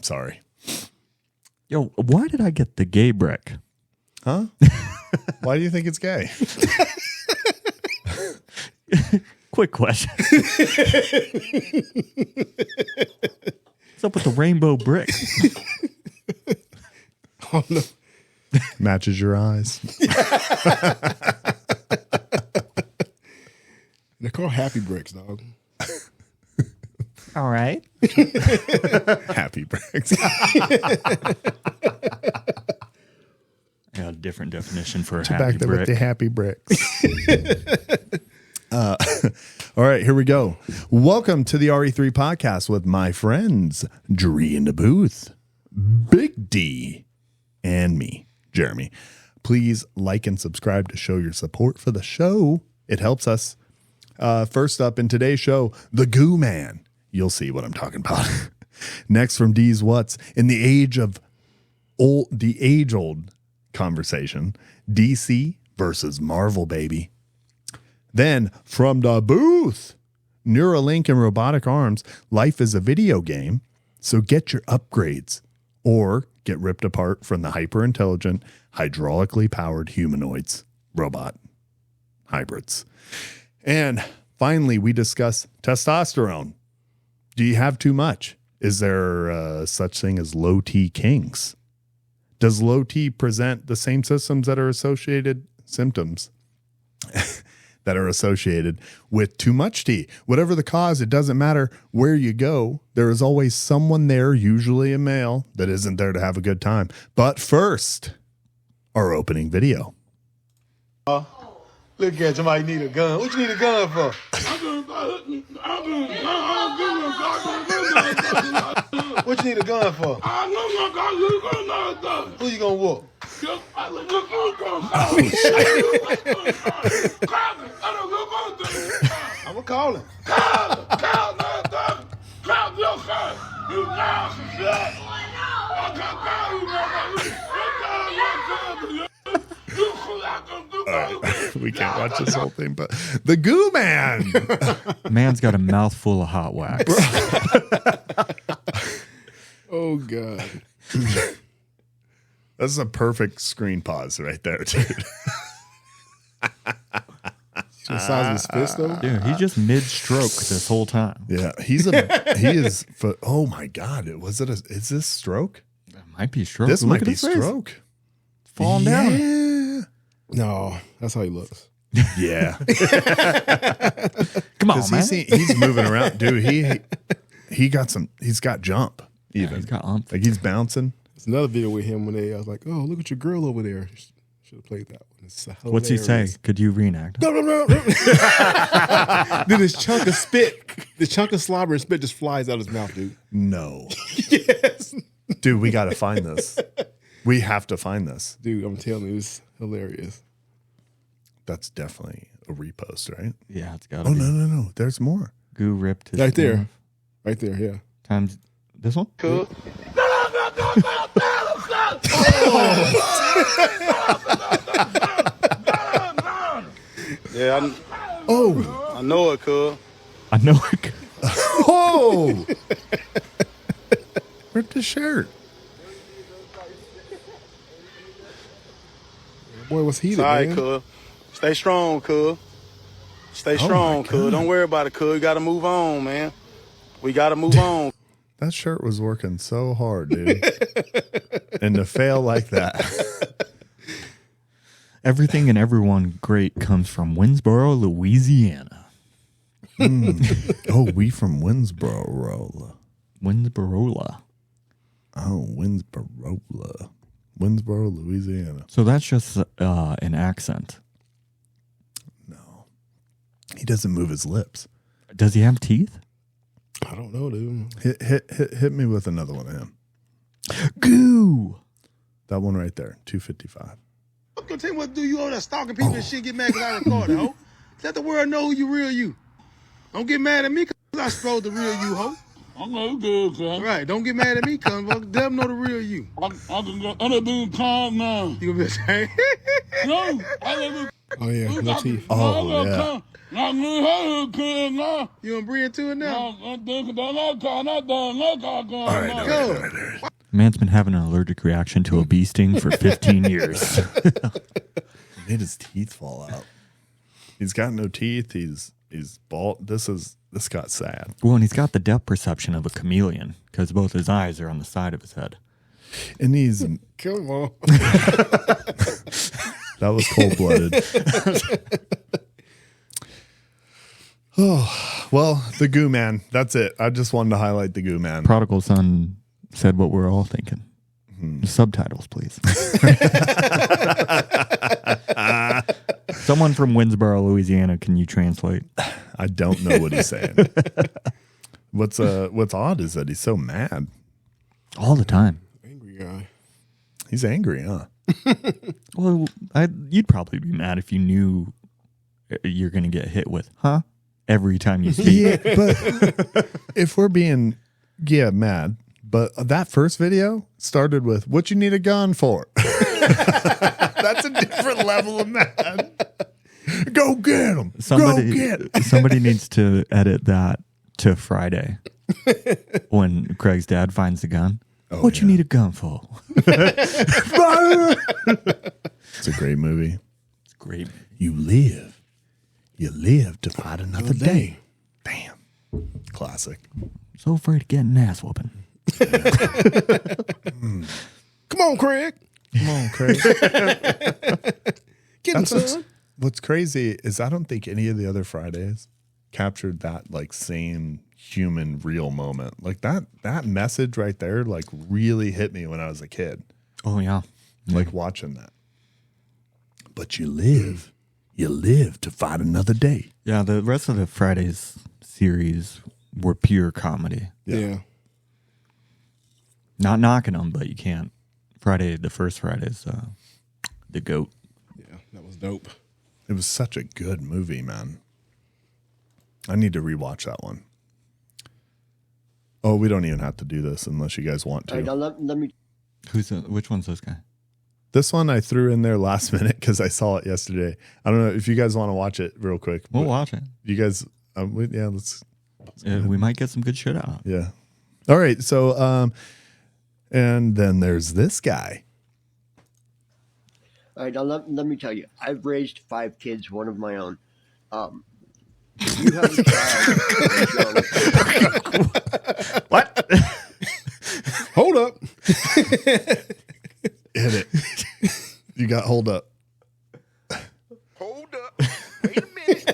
sorry. Yo, why did I get the gay brick? Huh? Why do you think it's gay? Quick question. What's up with the rainbow brick? Oh, no. Matches your eyes. They're called happy bricks, dog. All right. Happy bricks. I got a different definition for a happy Back there brick. with the happy bricks. All right, here we go. Welcome to the RE3 podcast with my friends, Dree in the booth, Big D, and me, Jeremy. Please like and subscribe to show your support for the show. It helps us. First up in today's show, the Goo Man. You'll see what I'm talking about. Next from D's What's in the age-old conversation, DC versus Marvel, baby. Then from the booth, Neurolink and robotic arms. Life is a video game, so get your upgrades or get ripped apart from the hyper-intelligent, hydraulically powered humanoids, robot hybrids. And finally, we discuss testosterone. Do you have too much? Is there such thing as low T kinks? Does low T present the same symptoms that are associated with too much T? Whatever the cause, it doesn't matter where you go. There is always someone there, usually a male, that isn't there to have a good time. But first, our opening video. Look at somebody need a gun. What you need a gun for? What you need a gun for? Who you gonna whoop? I'm gonna call him. We can't watch this whole thing, but the Goo Man. Man's got a mouthful of hot wax. Oh, God. That's a perfect screen pause right there, dude. The size of his fist, though? Dude, he's just mid-stroke this whole time. Yeah, he is. Oh my God! Is this stroke? That might be stroke. This Look might at be his face. stroke. Falling down. Yeah. No, that's how he looks. Yeah. Come on, man. He's moving around, dude. He's got jump. Even Yeah, he's got umph. like he's bouncing. There's another video with him when I was like, oh, look at your girl over there. Should have played that one. It's What's he say? Could you reenact? No. Then this chunk of slobber and spit just flies out his mouth, dude. No, Yes. dude, we got to find this. We have to find this. Dude, I'm telling you, it was hilarious. That's definitely a repost, right? Yeah, it's got. Oh no! There's more. Goo ripped his Right there. skin Right there, yeah. times this one. Cool. Yeah, I know it, cuz. I know it. Oh! Ripped his shirt. Boy, was heated, All right, man. cuz. Stay strong, cuz. Stay strong, God. cuz. Don't worry about it, cuz. You gotta move on, man. We gotta move on. That shirt was working so hard, dude. And to fail like that. Everything and everyone great comes from Winsboro, Louisiana. Oh, we from Winsboro. Winsboro. Oh, Winsboro. Winsboro, Louisiana. So that's just an accent. No. He doesn't move his lips. Does he have teeth? I don't know, dude. Hit me with another one of him. Goo. That one right there, 255. Don't tell me what to do. You over there stalking people and shit, get mad because I recorded, ho. Let the world know who you real you. Don't get mad at me because I strolled the real you, ho. I'm good, cuz. Right, don't get mad at me because let them know the real you. I'm being calm now. You gonna be saying, No, I live Oh yeah, no teeth. Oh, yeah. You and Bria to it now? All right. Go. Man's been having an allergic reaction to a bee sting for 15 years. Made his teeth fall out. He's got no teeth. He's bald. This got sad. Well, and he's got the depth perception of a chameleon because both his eyes are on the side of his head. And he's Come on. that was cold-blooded. Oh, well, the Goo Man. That's it. I just wanted to highlight the Goo Man. Prodigal son said what we're all thinking. Subtitles, please. Someone from Winsboro, Louisiana, can you translate? I don't know what he's saying. What's odd is that he's so mad. All the time. Angry guy. He's angry, huh? Well, you'd probably be mad if you knew you're going to get hit with, huh? Every time you speak. Yeah, but if we're being, mad, but that first video started with, what you need a gun for? That's a different level of mad. Go get him. Go get him. Somebody needs to edit that to Friday when Craig's dad finds the gun. What you need a gun for? It's a great movie. It's great. You live to fight another day. Damn. Classic. So afraid of getting an ass whooping. Come on, Craig. Come on, Craig. Get him, son. What's crazy is I don't think any of the other Fridays captured that like same human real moment. Like that message right there like really hit me when I was a kid. Oh, yeah. Like watching that. But you live to fight another day. Yeah, the rest of the Fridays series were pure comedy. Yeah. Not knocking them, but you can't. The first Friday's the GOAT. Yeah, that was dope. It was such a good movie, man. I need to rewatch that one. Oh, we don't even have to do this unless you guys want to. All right, now let me. Which one's this guy? This one I threw in there last minute because I saw it yesterday. I don't know if you guys want to watch it real quick. We'll watch it. You guys, let's. We might get some good shit out. Yeah. All right. So, and then there's this guy. All right, now let me tell you. I've raised 5 kids, one of my own. If you have a child, What? Hold up. Hit it. You got hold up. Hold up. Wait a minute.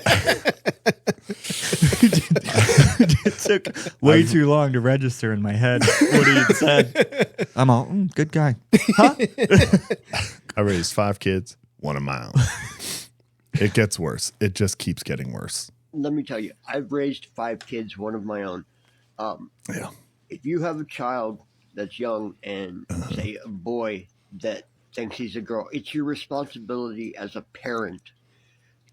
It took way too long to register in my head what he had said. I'm all, good guy. Huh? I raised 5 kids, one of my own. It gets worse. It just keeps getting worse. let me tell you. I've raised 5 kids, one of my own. Yeah. If you have a child that's young and say a boy that thinks he's a girl, it's your responsibility as a parent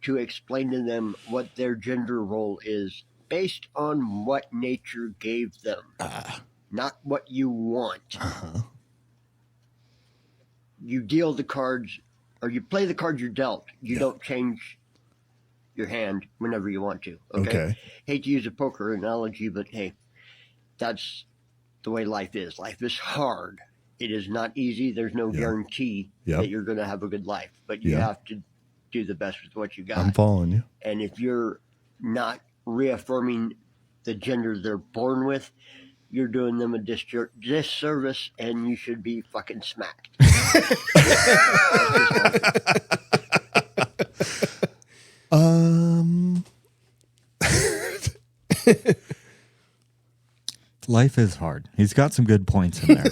to explain to them what their gender role is based on what nature gave them, not what you want. You deal the cards, or you play the cards you're dealt. You don't change your hand whenever you want to. Okay? Hate to use a poker analogy, but hey, that's the way life is. Life is hard. It is not easy. There's no guarantee that you're going to have a good life, but you have to do the best with what you got. I'm following you. And if you're not reaffirming the gender they're born with, you're doing them a disservice, and you should be fucking smacked. Life is hard. He's got some good points in there.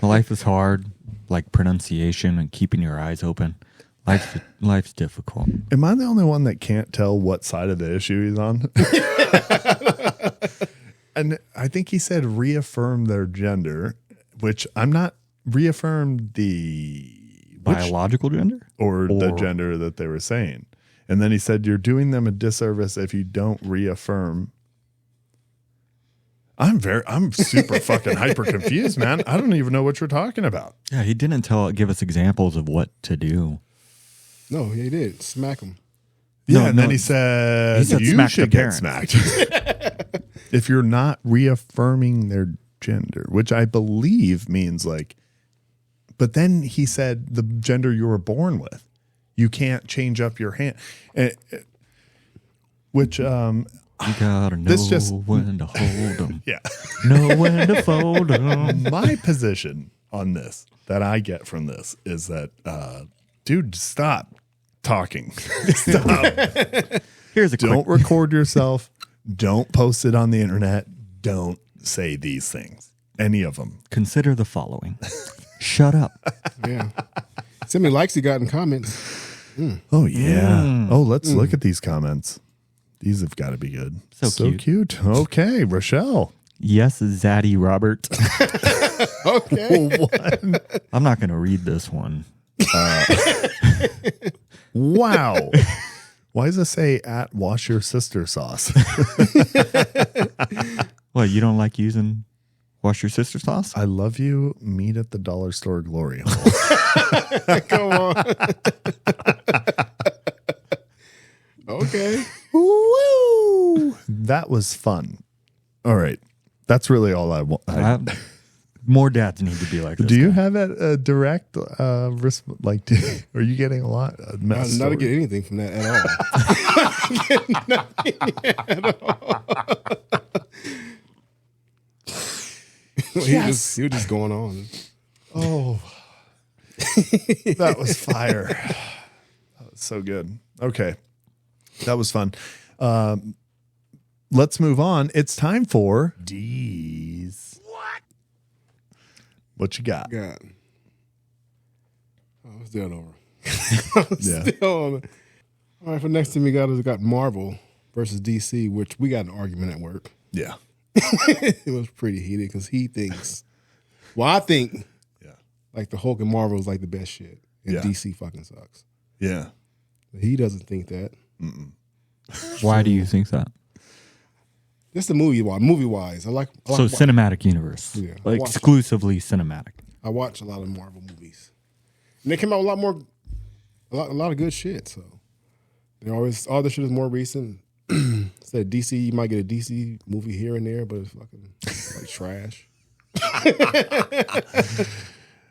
Life is hard, like pronunciation and keeping your eyes open. Life's difficult. Am I the only one that can't tell what side of the issue he's on? And I think he said reaffirm their gender, which I'm not. Reaffirm the Biological gender? or the gender that they were saying. And then he said, you're doing them a disservice if you don't reaffirm. I'm super fucking hyper confused, man. I don't even know what you're talking about. Yeah, he didn't give us examples of what to do. No, he did. Smack him. Yeah, and then he said you smack the should get parents. smacked. If you're not reaffirming their gender, which I believe means like, but then he said the gender you were born with. You can't change up your hand. Which, you gotta know when to hold them. yeah. Know when to fold them. My position on this that I get from this is that, dude, stop talking. Stop. Here's a Don't quick. record yourself. Don't post it on the internet. Don't say these things. Any of them. Consider the following. Shut up. Yeah. See how many likes he got in comments. Oh, yeah. Oh, let's look at these comments. These have got to be good. So cute. Okay, Rochelle. Yes, Zaddy Robert. Okay. What? I'm not going to read this one. Wow. Why does it say at wash your sister sauce? What, you don't like using wash your sister sauce? I love you. Meet at the dollar store glory hole. Come on. Okay. Woo! That was fun. All right. That's really all I want. More dads need to be like this. Do you guy. have a direct like? Are you getting a lot? I'm not to get anything from that at all. He was just going on. Oh, that was fire. That was so good. Okay, that was fun. Let's move on. It's time for D's. What you got? God. Oh, let's do it over. Yeah. All right, for next thing we got Marvel versus DC, which we got an argument at work. Yeah. It was pretty heated because he thinks, well, I think, like the Hulk and Marvel is like the best shit, and DC fucking sucks. Yeah. He doesn't think that. Why do you think that? Just the movie wise. I like So cinematic universe. Yeah. Like exclusively cinematic. I watch a lot of Marvel movies, and they came out with a lot of good shit. So they always all the shit is more recent. Said DC, you might get a DC movie here and there, but it's fucking like trash.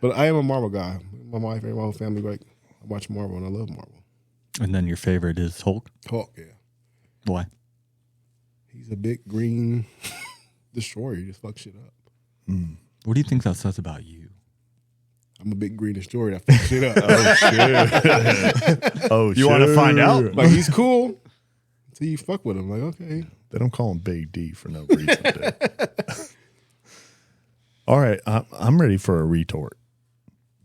But I am a Marvel guy. My wife and my whole family I watch Marvel, and I love Marvel. And then your favorite is Hulk? Hulk, yeah. Why? He's a big green destroyer. He just fucks shit up. What do you think that says about you? I'm a big green destroyer that fucks shit up. Oh, You want to find out? Like, he's cool until you fuck with him. Like, okay. They don't call him Big D for no reason. Dude. All right, I'm ready for a retort.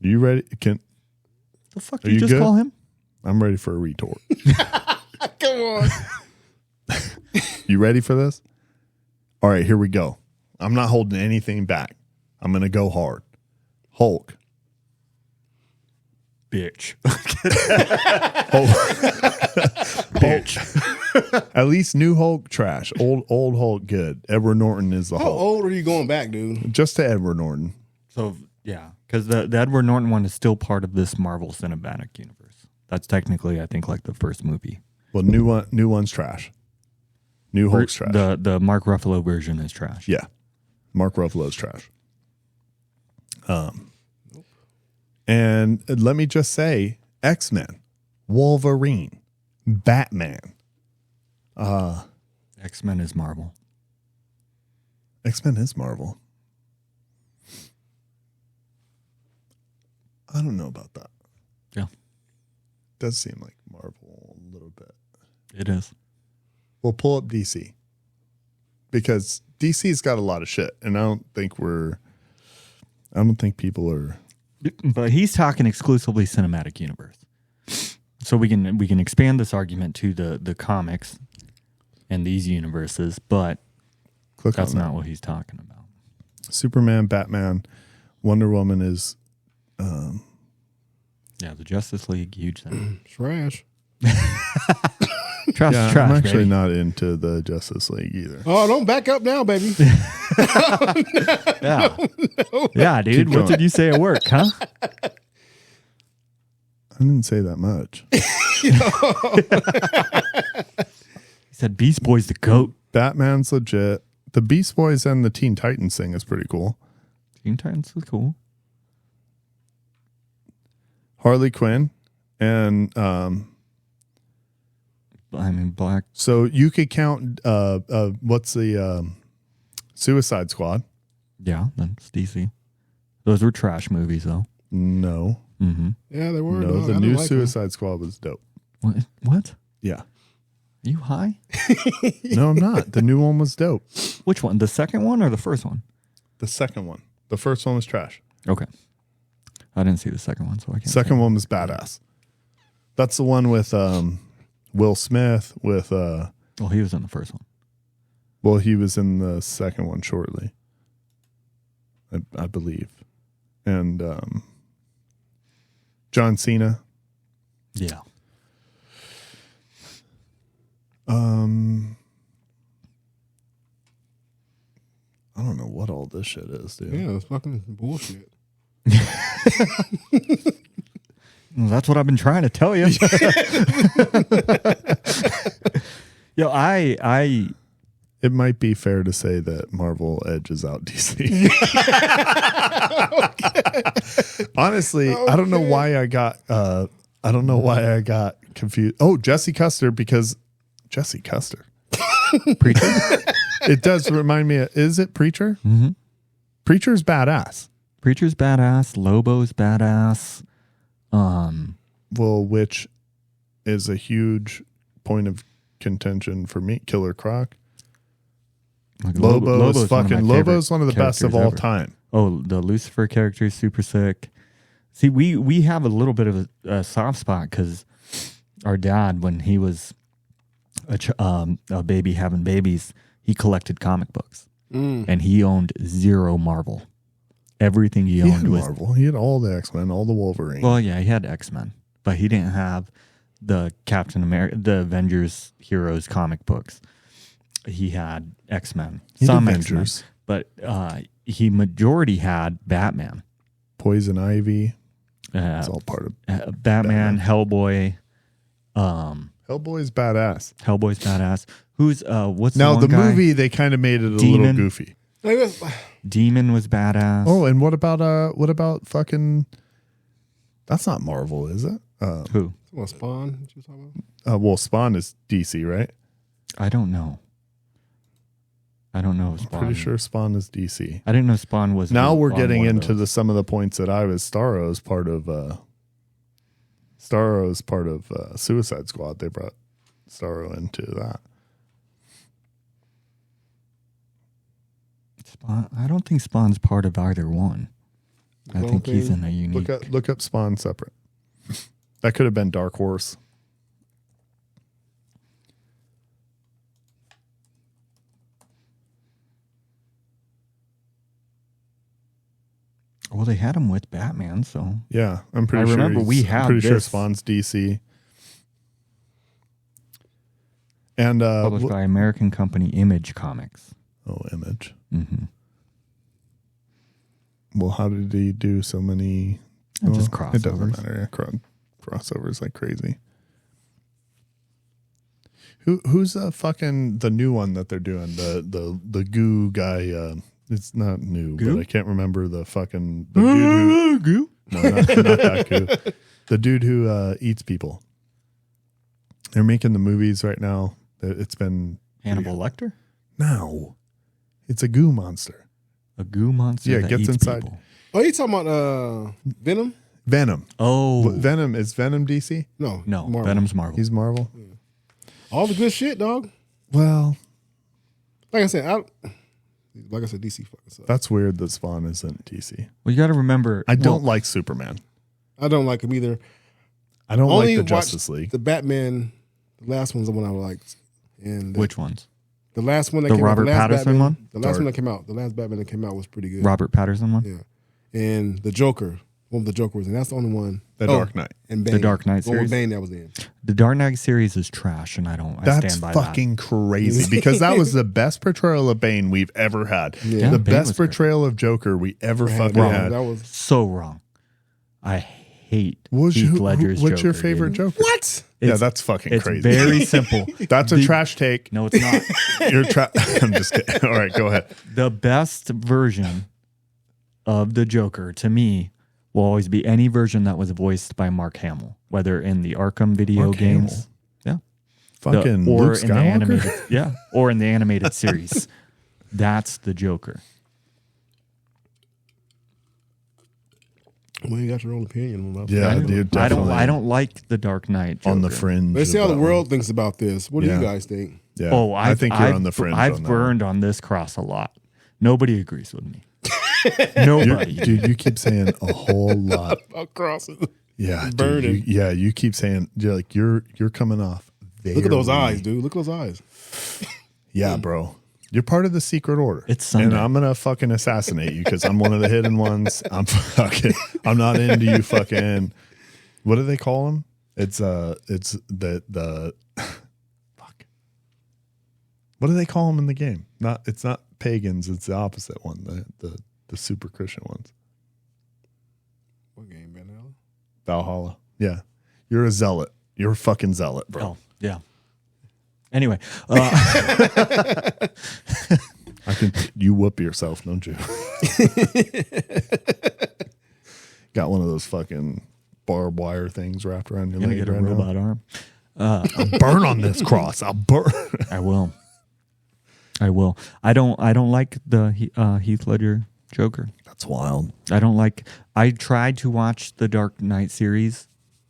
You ready? The fuck Are did you you just good? call him? I'm ready for a retort. Come on. You ready for this? All right, here we go. I'm not holding anything back. I'm going to go hard. Hulk. Bitch. Hulk. At least new Hulk, trash. Old Hulk, good. Edward Norton is the How Hulk. old are you going back, dude? Just to Edward Norton. So, yeah. Because the Edward Norton one is still part of this Marvel Cinematic Universe. That's technically, I think, like the first movie. Well, new one's trash. New Hulk's trash. The Mark Ruffalo version is trash. Yeah. Mark Ruffalo's trash. And let me just say, X-Men, Wolverine, Batman. X-Men is Marvel. X-Men is Marvel. I don't know about that. Yeah. Does seem like Marvel a little bit. It is. We'll pull up DC. Because DC's got a lot of shit. And I don't think people are. But he's talking exclusively cinematic universe. So we can expand this argument to the comics and these universes, but that's not what he's talking about. Superman, Batman, Wonder Woman is Yeah, the Justice League, huge thing. Trash. Trash, yeah, trash. I'm actually baby. not into the Justice League either. Oh, don't back up now, baby. Yeah, yeah, dude. What going. did you say at work, huh? I didn't say that much. He said Beast Boy's the GOAT. Batman's legit. The Beast Boys and the Teen Titans thing is pretty cool. Teen Titans is cool. Harley Quinn and Black. So you could count what's the Suicide Squad? Yeah, that's DC. Those were trash movies, though. No. Mm-hmm. Yeah, they were. No, dog. the I new didn't like Suicide Squad was dope. What? Yeah. Are you high? No, I'm not. The new one was dope. Which one? The second one or the first one? The second one. The first one was trash. Okay. I didn't see the second one, so I can't. Second one was badass. That's the one with Will Smith with Well, he was in the first one. well, he was in the second one shortly. I believe. And John Cena. Yeah. I don't know what all this shit is, dude. Yeah, it's fucking bullshit. Well, that's what I've been trying to tell you. Yo, It might be fair to say that Marvel edges out DC. Honestly, I don't know why I got confused. Oh, Jesse Custer, because Jesse Custer. Preacher. It does remind me of, is it Preacher? Mm-hmm. Preacher's badass. Preacher's badass. Lobo's badass. Well, which is a huge point of contention for me. Killer Croc. Like Lobo's one of the best of all ever. time. Oh, the Lucifer character is super sick. See, we have a little bit of a soft spot because our dad, when he was a baby having babies, he collected comic books, and he owned zero Marvel. Everything he He owned had was Marvel. He had all the X-Men, all the Wolverine. well, yeah, he had X-Men, but he didn't have the Captain America, the Avengers heroes comic books. He had X-Men, some X-Men, Avengers. but he majority had Batman. Poison Ivy. It's all part of Batman, Hellboy. Hellboy's badass. Hellboy's badass. Who's what's Now the the one guy? movie they kind of made it a little Demon. goofy. Demon was badass. Oh, and what about fucking? That's not Marvel, is it? Who? What, Spawn? What you talking about? Well, Spawn is DC, right? I don't know. I don't know if Spawn. Pretty sure Spawn is DC. I didn't know Spawn was. Now we're on getting one of into those. some of the points that I was Starro's part of. Starro's part of Suicide Squad. They brought Starro into that. Spawn. I don't think Spawn's part of either one. I think he's in a unique. Look up Spawn separate. That could have been Dark Horse. Well, they had him with Batman, so Yeah, I'm pretty sure. remember we I'm had pretty sure this. Spawn's DC. And published by American company Image Comics. Image. Mm-hmm. Well, how did he do so many? Just It doesn't crossovers. matter. Yeah, crossovers like crazy. Who's the new one that they're doing? The goo guy. It's not new, Goo? but I can't remember the fucking the dude who, Goo? no, not that goo. The dude who eats people. They're making the movies right now. It's been Hannibal Lecter? no. It's a goo monster. A goo monster Yeah, that gets eats inside. people. Oh, you talking about Venom? Venom. Oh. Venom is Venom DC. No, No, Marvel. Venom's Marvel. He's Marvel. All the good shit, dog. Well, Like I said, DC fucking sucks. that's weird that Spawn isn't DC. Well, you got to remember. I don't like Superman. I don't like him either. I don't like the watched Justice League. The Batman, the last one's the one I liked. And Which ones? the last one that The came Robert out, the last Pattinson Batman, one? The last one that came out. The last Batman that came out was pretty good. Robert Patterson one? Yeah. And the Joker, one of the Joker was in. That's the only one. The Dark Knight. And Bane. The Dark Knight The one with series? Bane that was in. The Dark Knight series is trash, and I That's stand by fucking crazy because that was the best portrayal of Bane we've ever had. Yeah, The Bane best was great. portrayal of Joker we ever fucking Wrong. had. That was that. So wrong. I hate What's Heath Ledger's your Joker, favorite dude. Joker? What? Yeah, It's- that's fucking It's crazy. very simple. That's a trash take. No, it's not. You're I'm just kidding. All right, go ahead. The best version of the Joker to me will always be any version that was voiced by Mark Hamill, whether in the Arkham video Mark games, Hamill? yeah, Fucking or Luke in the Skywalker? animated, yeah, or in the animated series. That's the Joker. Well, you got your own opinion about Yeah, that. dude, definitely. I don't like the Dark Knight Joker. On the fringe. Let's see of how the that world thinks about this. What do Yeah. you guys think? one. Yeah. Oh, I think you're on the fringe. I've on that burned on this cross a lot. Nobody agrees with me. Nobody. one. Dude, you keep saying a whole lot. Across it. Yeah, Burning. dude, you keep saying you're coming off. Look at those very- eyes, dude. Look at those eyes. Yeah, bro. You're part of the secret order. It's Sunday. And I'm gonna fucking assassinate you because I'm one of the hidden ones. I'm not into you fucking. What do they call them? It's the fuck. What do they call them in the game? It's not pagans. It's the opposite one. The super Christian ones. What game, Vanilla? Valhalla. Yeah, you're a zealot. You're a fucking zealot, bro. Oh, yeah. Anyway, I can. You whoop yourself, don't you? Got one of those fucking barbed wire things wrapped around your I'm gonna leg get a right now. robot arm. I'll burn on this cross. I'll burn. I will. I don't like the Heath Ledger Joker. That's wild. I don't like. I tried to watch the Dark Knight series,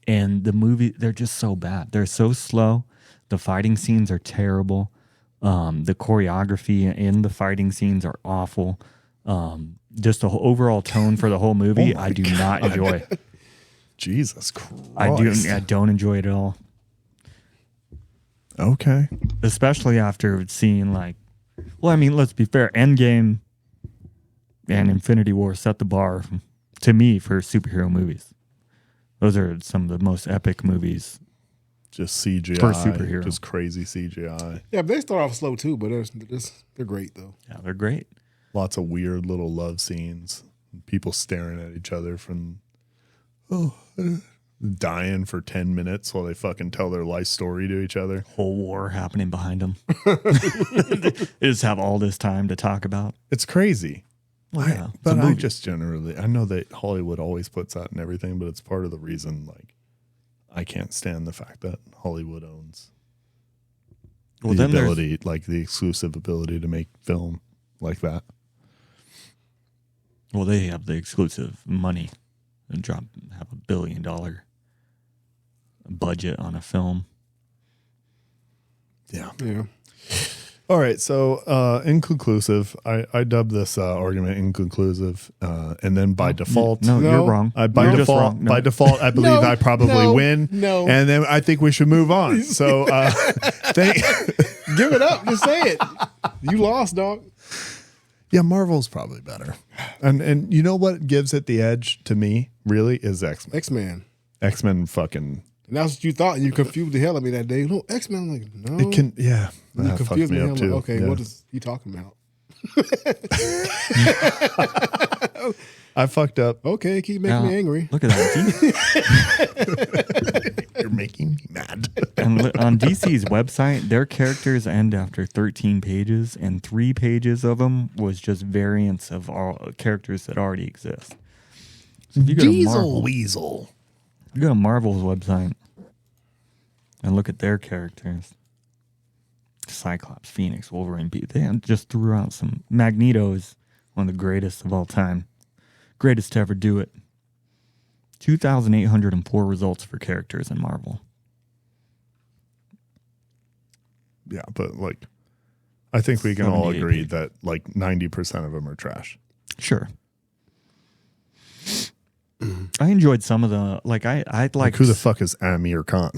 and the movie, they're just so bad. They're so slow. The fighting scenes are terrible. The choreography in the fighting scenes are awful. Just the overall tone for the whole movie, Oh my I do not enjoy. Jesus Christ. I don't enjoy it at all. Okay. Especially after seeing let's be fair, Endgame and Infinity War set the bar to me for superhero movies. Those are some of the most epic movies. Just CGI. For superhero. Just crazy CGI. Yeah, but they start off slow too, but they're great though. Yeah, they're great. Lots of weird little love scenes. People staring at each other from dying for 10 minutes while they fucking tell their life story to each other. Whole war happening behind them. They just have all this time to talk about. It's crazy. Well, yeah, it's a But I movie. just generally, I know that Hollywood always puts out and everything, but it's part of the reason, I can't stand the fact that Hollywood owns the then there's- ability, the exclusive ability to make film like that. Well, they have the exclusive money and have $1 billion budget on a film. Yeah. Yeah. All right. So, inconclusive. I dubbed this argument inconclusive, and then by default, No, No. you're wrong. by You're just default, wrong. No. by default, I believe I probably win. No. And then I think we should move on. So, Give it up. Just say it. You lost, dog. yeah, Marvel's probably better. And you know what gives it the edge to me? Really, is X-Men. X-Men. X-Men fucking. And that's what you thought, and you confused the hell out of me that day. No, X-Men. I'm like, no. It can. Yeah. And you That fucked confused me. me I'm up like, too. okay, Yeah. what is he talking about? I fucked up. Okay, keep making me angry. Look at that. You're making me mad. On DC's website, their characters end after 13 pages, and 3 pages of them was just variants of all characters that already exist. So if you go to Marvel, Weasel. you go to Marvel's website and look at their characters. Cyclops, Phoenix, Wolverine, they just threw out some. Magneto is one of the greatest of all time. Greatest to ever do it. 2,804 results for characters in Marvel. Yeah, but I think we can all 78 agree pages. that 90% of them are trash. Sure. I enjoyed some of the I like Who the fuck is Amir Khan?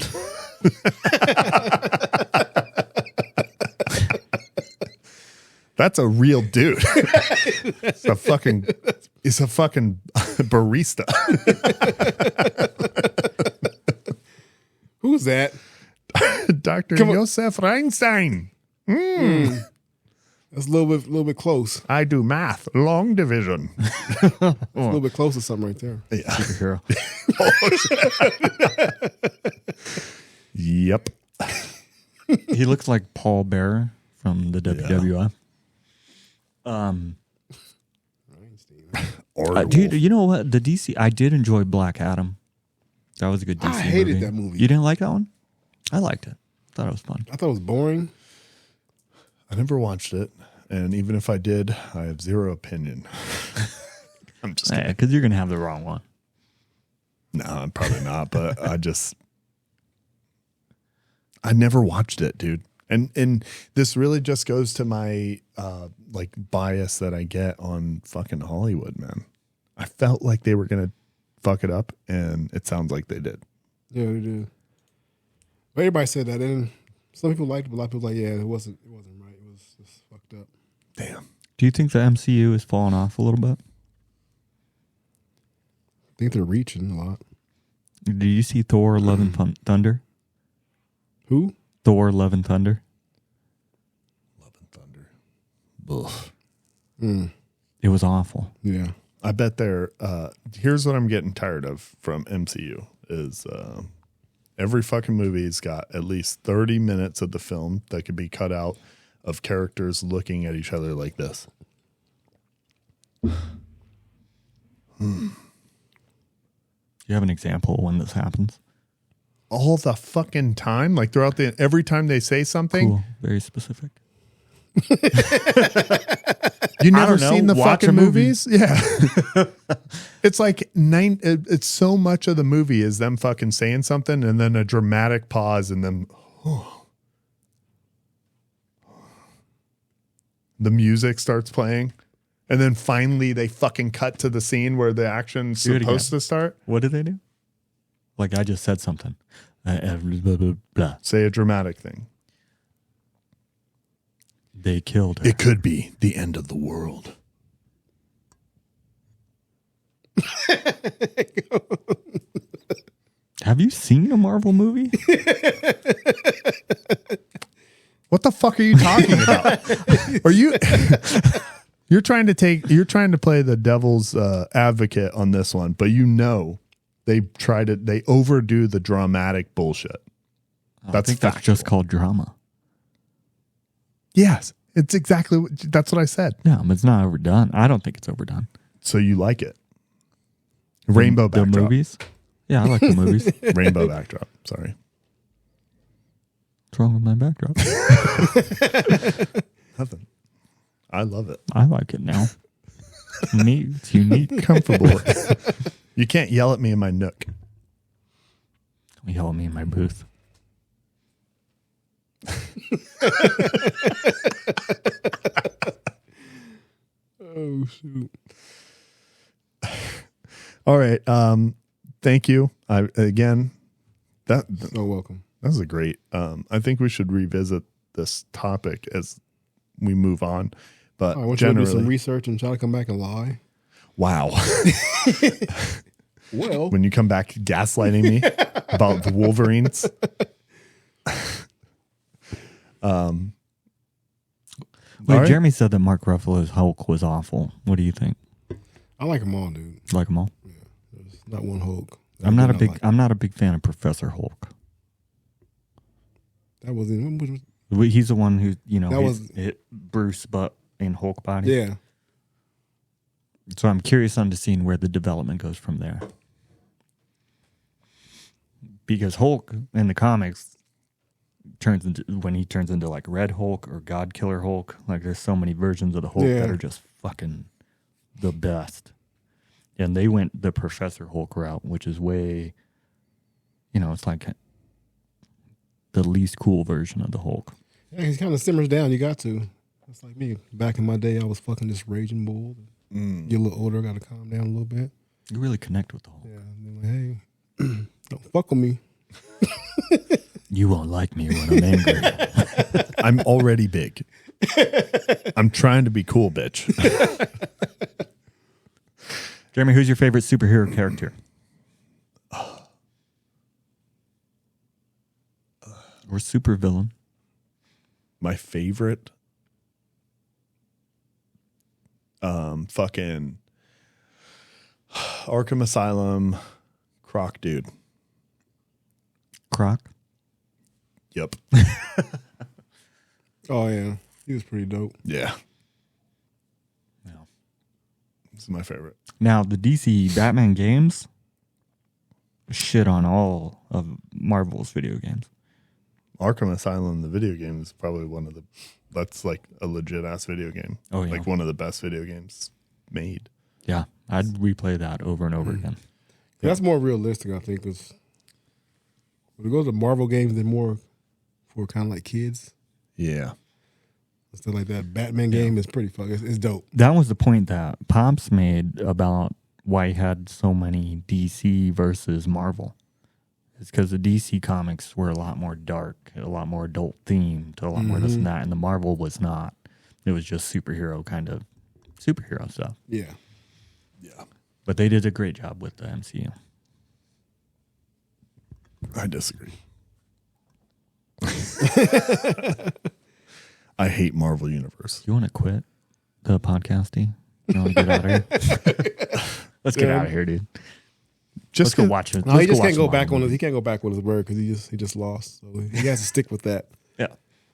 That's a real dude. He's a fucking barista. Who's that? Dr. Josef Reinstein. That's a little bit close. I do math, long division. It's a little bit close to something right there. Yeah. Superhero. Yep. He looks like Paul Bearer from the WWF. Dude, you know what? The DC, I did enjoy Black Adam. That was a good DC movie. I hated that movie. You didn't like that one? I liked it. Thought it was fun. I thought it was boring. I never watched it, and even if I did, I have zero opinion. I'm just kidding. Because you're going to have the wrong one. No, I'm probably not, but I never watched it, dude. And this really just goes to my like bias that I get on fucking Hollywood, man. I felt like they were gonna fuck it up, and it sounds like they did. Yeah, they did. But everybody said that, and some people liked it, but a lot of people were like, yeah, it wasn't right. It was just fucked up. Damn. Do you think the MCU is falling off a little bit? I think they're reaching a lot. Do you see Thor: Love and Thunder? Who? Thor: Love and Thunder. Love and Thunder. Ugh. It was awful. Yeah. I bet they're here's what I'm getting tired of from MCU is every fucking movie's got at least 30 minutes of the film that could be cut out of characters looking at each other like this. You have an example of when this happens? All the fucking time, like throughout every time they say something. Cool. Very specific. You never know. seen the Watch fucking a movie. movies? Yeah. It's like it's so much of the movie is them fucking saying something and then a dramatic pause and then the music starts playing. And then finally they fucking cut to the scene where the action's Do it supposed again. to start. What did they do? Like I just said something. Blah, blah, blah. Say a dramatic thing. They killed her. It could be the end of the world. Have you seen a Marvel movie? What the fuck are you talking about? Are you You're trying to play the devil's advocate on this one, but they overdo the dramatic bullshit. I think that's just called drama. Yes, it's exactly that's what I said. No, it's not overdone. I don't think it's overdone. So you like it? Rainbow backdrop. The movies? Yeah, I like the movies. Rainbow backdrop. Sorry. What's wrong with my backdrop? Nothing. I love it. I like it now. Neat. It's unique. Comfortable. You can't yell at me in my nook. Don't yell at me in my booth. Oh, shoot. All right. Thank you. So welcome. That was a great. I think we should revisit this topic as we move on. But I want you to do some generally, research and try to come back and lie. wow. Well, When you come back gaslighting me about the Wolverines. Wait, All right. Jeremy said that Mark Ruffalo's Hulk was awful. What do you think? I like them all, dude. Like them all? There's not one Hulk. I'm not a big fan of Professor Hulk. That wasn't. He's the one who That hit Bruce but in Hulk body. Yeah. So I'm curious on to seeing where the development goes from there. Because Hulk in the comics turns into like Red Hulk or God Killer Hulk. Like there's so many versions of the Hulk that are just fucking the best. And they went the Professor Hulk route, which is way, it's like the least cool version of the Hulk. Yeah, he kind of simmers down. You got to. That's like me. Back in my day, I was fucking this raging bull. Get a little older, got to calm down a little bit. You really connect with the Hulk. Yeah. And then like, hey, don't fuck with me. You won't like me when I'm angry. I'm already big. I'm trying to be cool, bitch. Jeremy, who's your favorite superhero character? Or supervillain? My favorite. fucking Arkham Asylum, Croc dude. Croc? Yep. Oh yeah, he was pretty dope. Yeah. Yeah. This is my favorite. Now, the DC Batman games shit on all of Marvel's video games. Arkham Asylum, the video game, is probably that's like a legit ass video game. Oh, yeah. Like one of the best video games made. Yeah, I'd replay that over and over again. Yeah, that's more realistic, I think, because when it goes to Marvel games, they're more for kind of like kids. Yeah. Stuff like that. Batman game is pretty fucking. It's dope. That was the point that Pops made about why he had so many DC versus Marvel. It's because the DC comics were a lot more dark, a lot more adult themed, a lot more this and that, and the Marvel was not. It was just superhero stuff. Yeah. Yeah. But they did a great job with the MCU. I disagree. I hate Marvel Universe. You want to quit the podcasting? You want to get out of here? Let's get out of here, dude. Let's go watch it. No, he just can't go back on his. He can't go back on his word because he just lost. So he has to stick with that. Yeah.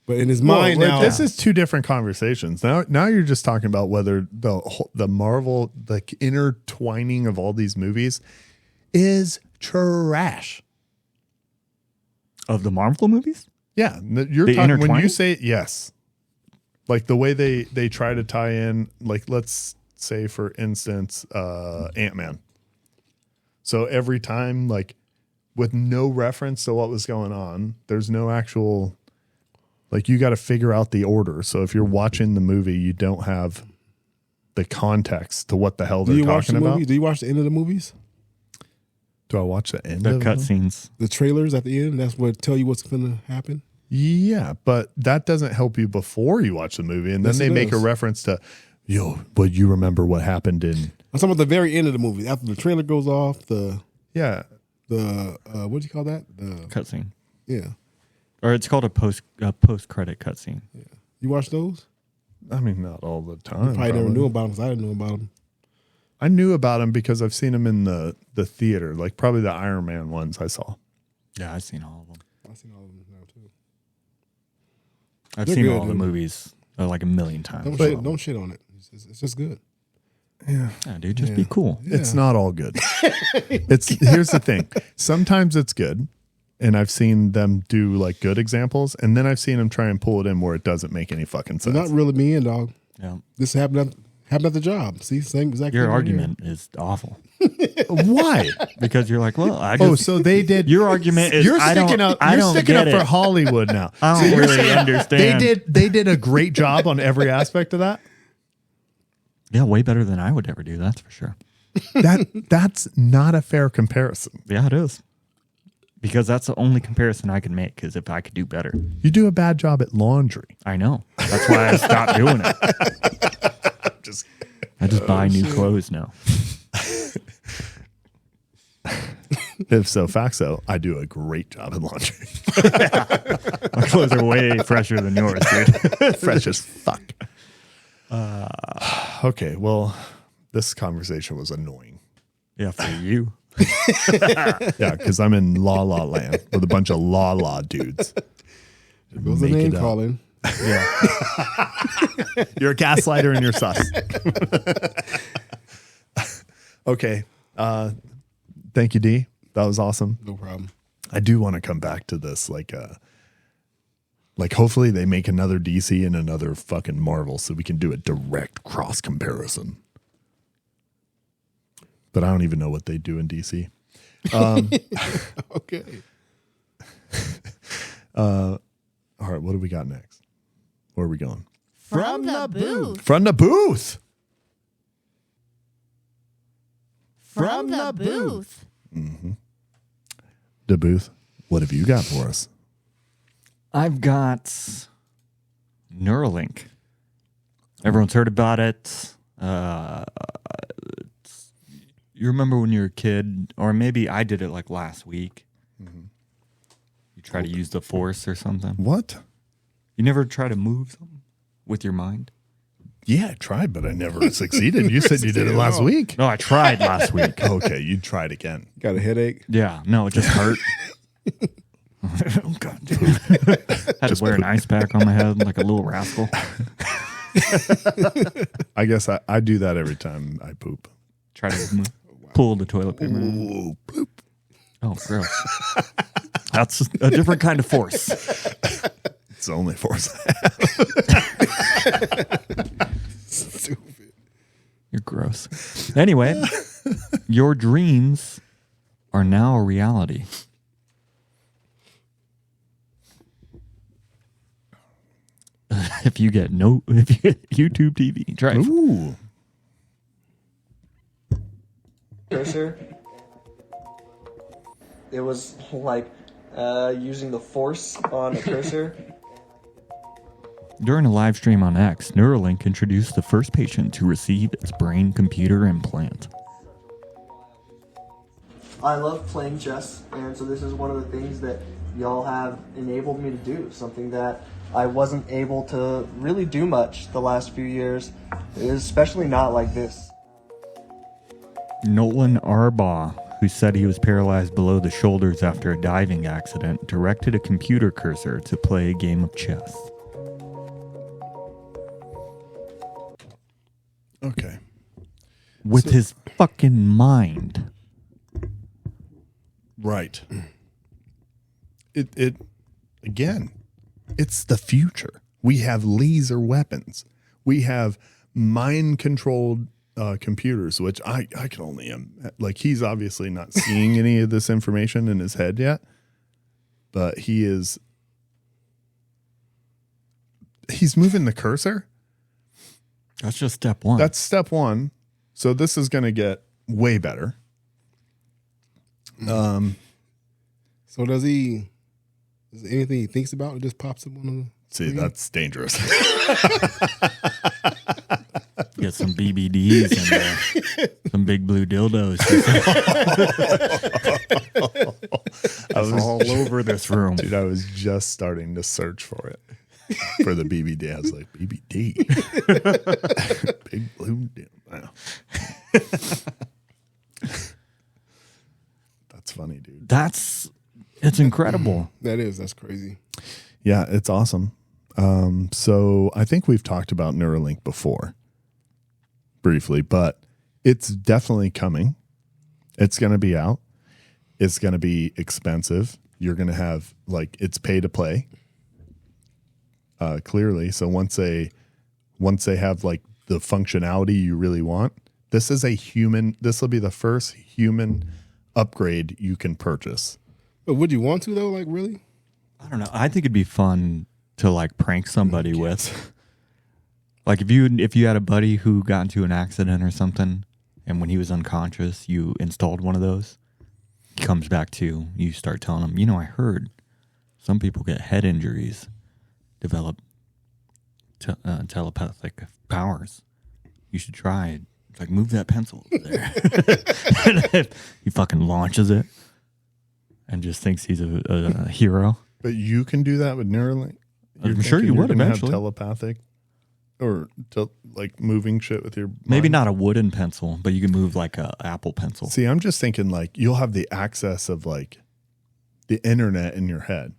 But in his mind now, this is two different conversations. Now you're just talking about whether the Marvel, the intertwining of all these movies, is trash. Of the Marvel movies? Yeah, you're The talking when you intertwining? say yes, like the way they try to tie in, like let's say for instance, Ant-Man. So every time, like with no reference to what was going on, there's no actual, like you got to figure out the order. So if you're watching the movie, you don't have the context to what the hell they're talking about. Do you watch the end of the movies? Do I watch the end The of cutscenes. The trailers at the end. That's what tell you what's going to happen. Yeah, but that doesn't help you before you watch the movie, and then Yes, they it make a does. reference to, but you remember what happened in. I'm talking about the very end of the movie. After the trailer goes off, Yeah, what do you call that? Cutscene. Yeah. Or it's called a post credit cutscene. You watch those? I mean, not all the I time. probably never knew about them because I didn't know about them. I knew about them because I've seen them in the theater, like probably the Iron Man ones I saw. Yeah, I've seen all of them. I've seen all of them now too. I've They're seen good, all the dude. movies like a million times. Don't shit on it. It's just good. Yeah, dude, just be cool. It's not all good. Here's the thing. Sometimes it's good, and I've seen them do like good examples, and then I've seen them try and pull it in where it doesn't make any fucking sense. They're not really me in, dog. Yeah. This happened at the job. See, same exact. Your thing right argument is awful Why? because you're like, well, I just. So they did. Your argument is You're I don't. sticking up. I You're don't sticking get up for it. Hollywood now. I So don't you're really saying understand. They did a great job on every aspect of that. Yeah, way better than I would ever do. That's for sure. That's not a fair comparison. Yeah, it is. Because that's the only comparison I can make. Because if I could do better, You do a bad job at laundry. I know. That's why I stopped doing it. I just buy new clothes now. If so, facto, I do a great job at laundry. My clothes are way fresher than yours, dude. Fresh as fuck. Okay, well, this conversation was annoying. Yeah, for you. Yeah, because I'm in La La Land with a bunch of La dudes. Goes the Make name it up. calling. Yeah. You're a gaslighter and you're sus. Okay. Thank you, D. That was awesome. No problem. I do want to come back to this. Like hopefully they make another DC and another fucking Marvel so we can do a direct cross comparison. But I don't even know what they do in DC. Okay. All right, what do we got next? Where are we going? From the booth. From the booth. From the booth. The booth. What have you got for us? I've got Neuralink. Everyone's heard about it. You remember when you were a kid, or maybe I did it like last week. You try to use the force or something. What? You never try to move something with your mind? Yeah, I tried, but I never succeeded. You said you did it last week. No, I tried last week. Okay, you tried again. Got a headache? Yeah, no, it just hurt. Oh, God. Had to wear an ice pack on my head like a little rascal. I guess I do that every time I poop. Try to pull the toilet paper. Ooh, bloop. Oh, gross. That's a different kind of force. It's the only force I have. Stupid. You're gross. Anyway, your dreams are now a reality. If you get YouTube TV, try it. Ooh. Cursor. It was like using the force on a cursor. During a live stream on X, Neuralink introduced the first patient to receive its brain computer implant. I love playing chess, and so this is one of the things that y'all have enabled me to do, something that I wasn't able to really do much the last few years, especially not like this. Nolan Arbaugh, who said he was paralyzed below the shoulders after a diving accident, directed a computer cursor to play a game of chess. Okay. With his fucking mind. Right. It again, it's the future. We have laser weapons. We have mind-controlled computers, which I can only like. He's obviously not seeing any of this information in his head yet, but he's moving the cursor. That's just step one. That's step one. So this is going to get way better. So does anything he thinks about, it just pops up on the See, screen? that's dangerous. Get some BBDs and some big blue dildos. I was all over this room. Dude, I was just starting to search for it. For the BBD. I was like, BBD. Big blue deal. Wow. That's funny, dude. It's incredible. That's crazy. Yeah, it's awesome. So I think we've talked about Neuralink before, briefly, but it's definitely coming. It's going to be out. It's going to be expensive. You're going to have, like, it's pay to play. Clearly. So once they have like the functionality you really want, this will be the first human upgrade you can purchase. But would you want to though? Like really? I don't know. I think it'd be fun to like prank somebody with. Like if you had a buddy who got into an accident or something, and when he was unconscious, you installed one of those. He comes back to you, start telling him, I heard some people get head injuries, develop telepathic powers. You should try it. It's like, move that pencil over there. He fucking launches it and just thinks he's a hero. But you can do that with Neuralink? I'm sure you would eventually. Have telepathic or like moving shit with your mind? Maybe not a wooden pencil, but you can move like a Apple pencil. See, I'm just thinking like you'll have the access of like the internet in your head.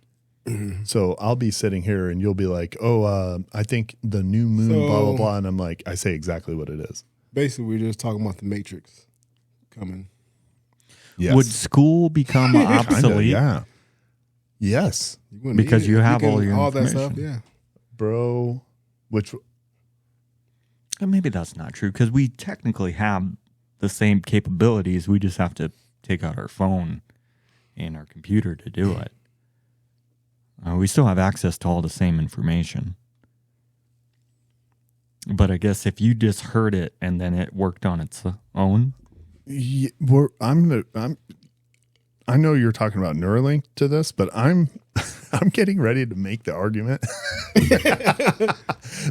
So I'll be sitting here and you'll be like, I think the new moon, blah, blah, blah. And I'm like, I say exactly what it is. Basically, we're just talking about the Matrix coming. Yes. Would school become obsolete? Yeah. Yes. Because you have all that stuff, yeah. Bro, And maybe that's not true because we technically have the same capabilities. We just have to take out our phone and our computer to do it. We still have access to all the same information. But I guess if you just heard it and then it worked on its own. Yeah, I know you're talking about Neuralink to this, but I'm getting ready to make the argument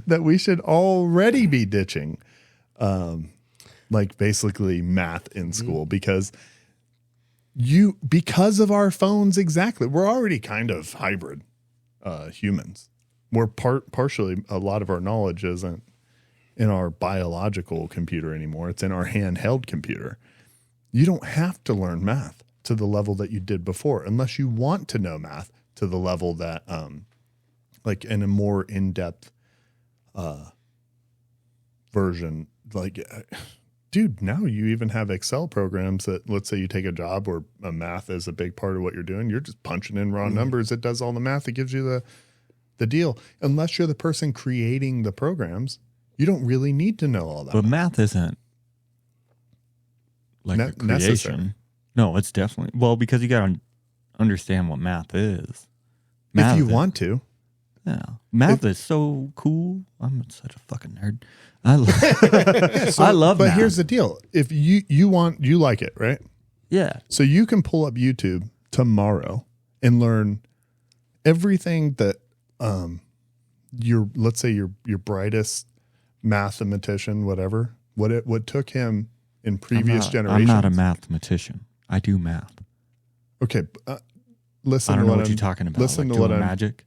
that we should already be ditching like basically math in school because of our phones. Exactly. We're already kind of hybrid humans. We're partially, a lot of our knowledge isn't in our biological computer anymore. It's in our handheld computer. You don't have to learn math to the level that you did before, unless you want to know math to the level that, like in a more in-depth version. Like, dude, now you even have Excel programs that, let's say you take a job where math is a big part of what you're doing. You're just punching in raw numbers. It does all the math. It gives you the deal. Unless you're the person creating the programs, you don't really need to know all that. But math isn't like a creation. Necessary. No, it's definitely, well, because you got to understand what math is. If you want to. Yeah. Math is so cool. I'm such a fucking nerd. I love But math. here's the deal. If you like it, right? Yeah. So you can pull up YouTube tomorrow and learn everything that let's say your brightest mathematician, whatever, what took him in previous generations. I'm not a mathematician. I do math. Okay, listen. I don't to know what what you're I'm talking about. Listen like to what doing I'm. magic.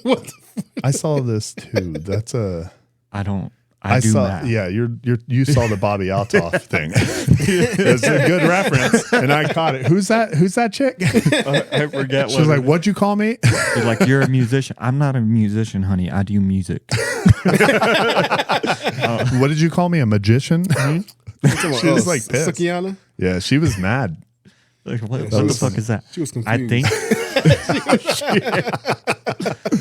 What? I saw this too. That's a. I don't. I do saw. math. Yeah, you saw the Bobby Altoff thing. It's a good reference, and I caught it. Who's that? Who's that chick? I forget. She was like, "What'd you call me?" You're like, you're a musician. I'm not a musician, honey. I do music. What did you call me? A magician? She was like pissed. Sukiana? Yeah, she was mad. Like, what the fuck is that? She was confused.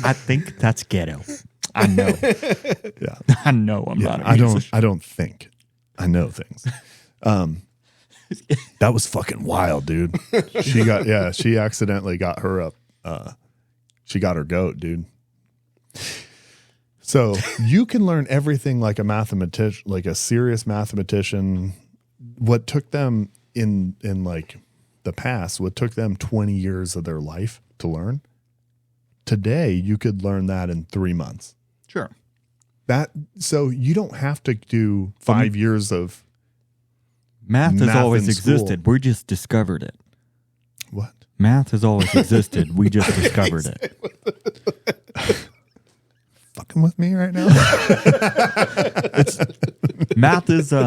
I think that's ghetto. I know. Yeah, I know. I'm not. I don't think. I know things. That was fucking wild, dude. She accidentally got her up. She got her goat, dude. So you can learn everything like a mathematician, like a serious mathematician. What took them in like the past, what took them 20 years of their life to learn, today you could learn that in 3 months. Sure. So you don't have to do 5 years of math has always in school. existed. We just discovered it. What? Math has always existed. We just discovered it. Fucking with me right now? Math is the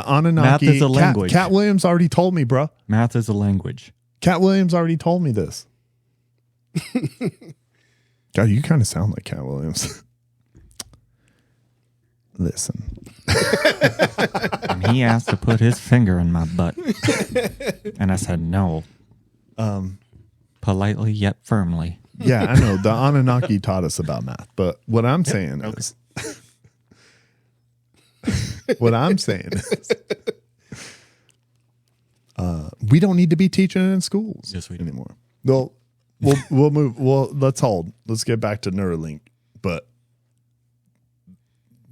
Anunnaki. Math is a language. Cat Williams already told me, bro. Math is a language. Cat Williams already told me this. God, you kind of sound like Cat Williams. Listen. And he asked to put his finger in my butt. And I said no. Politely yet firmly. Yeah, I know. The Anunnaki taught us about math. But what I'm saying is... What I'm saying is... we don't need to be teaching it in schools anymore. We'll move. Well, let's hold. Let's get back to Neuralink. But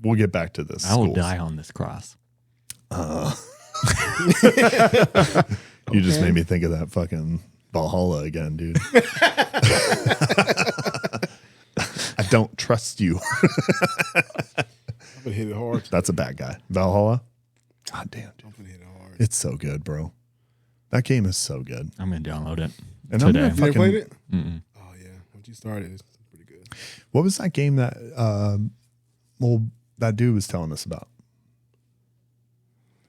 we'll get back to this. I will die on this cross. You just made me think of that fucking Valhalla again, dude. I don't trust you. I'm gonna hit it hard. That's a bad guy. Valhalla? God damn, dude. I'm gonna hit it hard. It's so good, bro. That game is so good. I'm going to download it And today. I'm You never played it? Mm-mm. Oh yeah. Once you started, it's pretty good. What was that game that that dude was telling us about?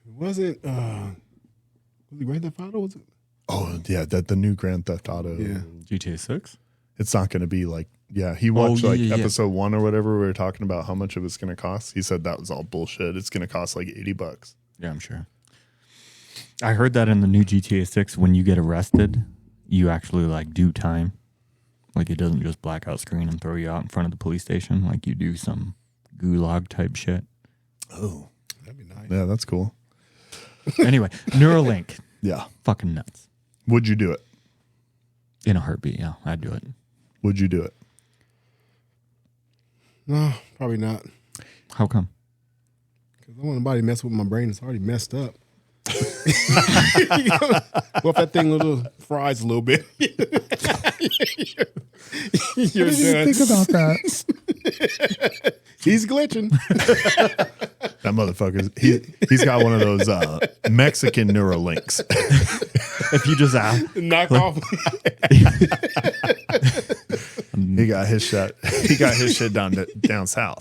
Was it Grand Theft Auto? Was it? Oh yeah, the new Grand Theft Auto. Yeah. GTA 6? It's not going to be like, he watched yeah. episode 1 or whatever. We were talking about how much it was going to cost. He said that was all bullshit. It's going to cost like $80. Yeah, I'm sure. I heard that in the new GTA 6, when you get arrested, you actually like do time. Like it doesn't just blackout screen and throw you out in front of the police station. Like you do some gulag type shit. Oh, That'd be nice. yeah, that's cool. Anyway, Neuralink. Yeah. Fucking nuts. Would you do it? In a heartbeat, yeah, I'd do it. Would you do it? No, probably not. How come? Because I don't want nobody to mess with my brain. It's already messed up. Well, if that thing little fries a little bit, you're done. Think about that. He's glitching. That motherfucker, he's got one of those Mexican Neurolinks. If you just ask, Knock off. and He got his shit. He got his shit down south.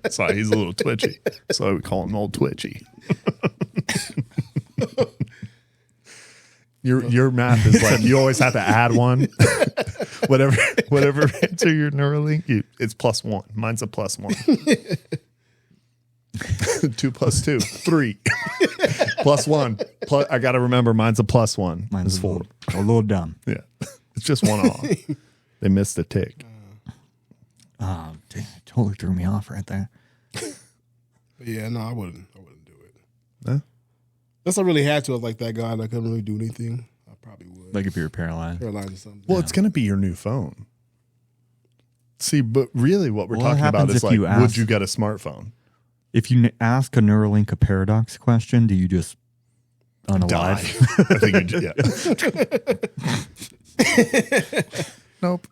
That's why he's a little twitchy. So we call him Old Twitchy. Your math is like you always have to add one. whatever answer your Neuralink, it's +1. Mine's a +1. 2 + 2, 3. +1. I got to remember mine's a +1. Mine's is 4. A little dumb. Yeah, it's just one off. They missed the tick. Oh, dang, it totally threw me off right there. Yeah, no, I wouldn't do it. Huh? Unless I really had to, like that guy, and I couldn't really do anything, I probably would. Like if you were paralyzed. Paralyzed or something. Well, it's going to be your new phone. See, but really, what we're What talking about happens is if like, you ask- would you get a smartphone? If you ask a Neuralink a paradox question, do you just unalive? I think you yeah. Nope.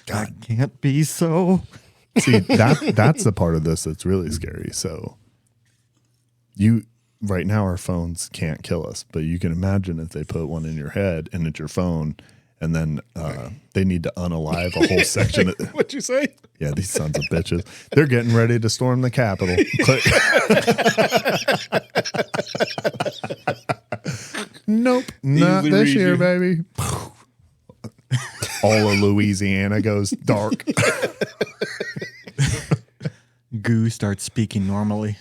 God, can't be so. See, that's the part of this that's really scary. So right now our phones can't kill us, but you can imagine if they put one in your head and it's your phone, and then they need to unalive a whole section of What'd you say? Yeah, these sons of bitches. They're getting ready to storm the Capitol. Click. Nope. Not this year, baby. All of Louisiana goes dark. Goo starts speaking normally.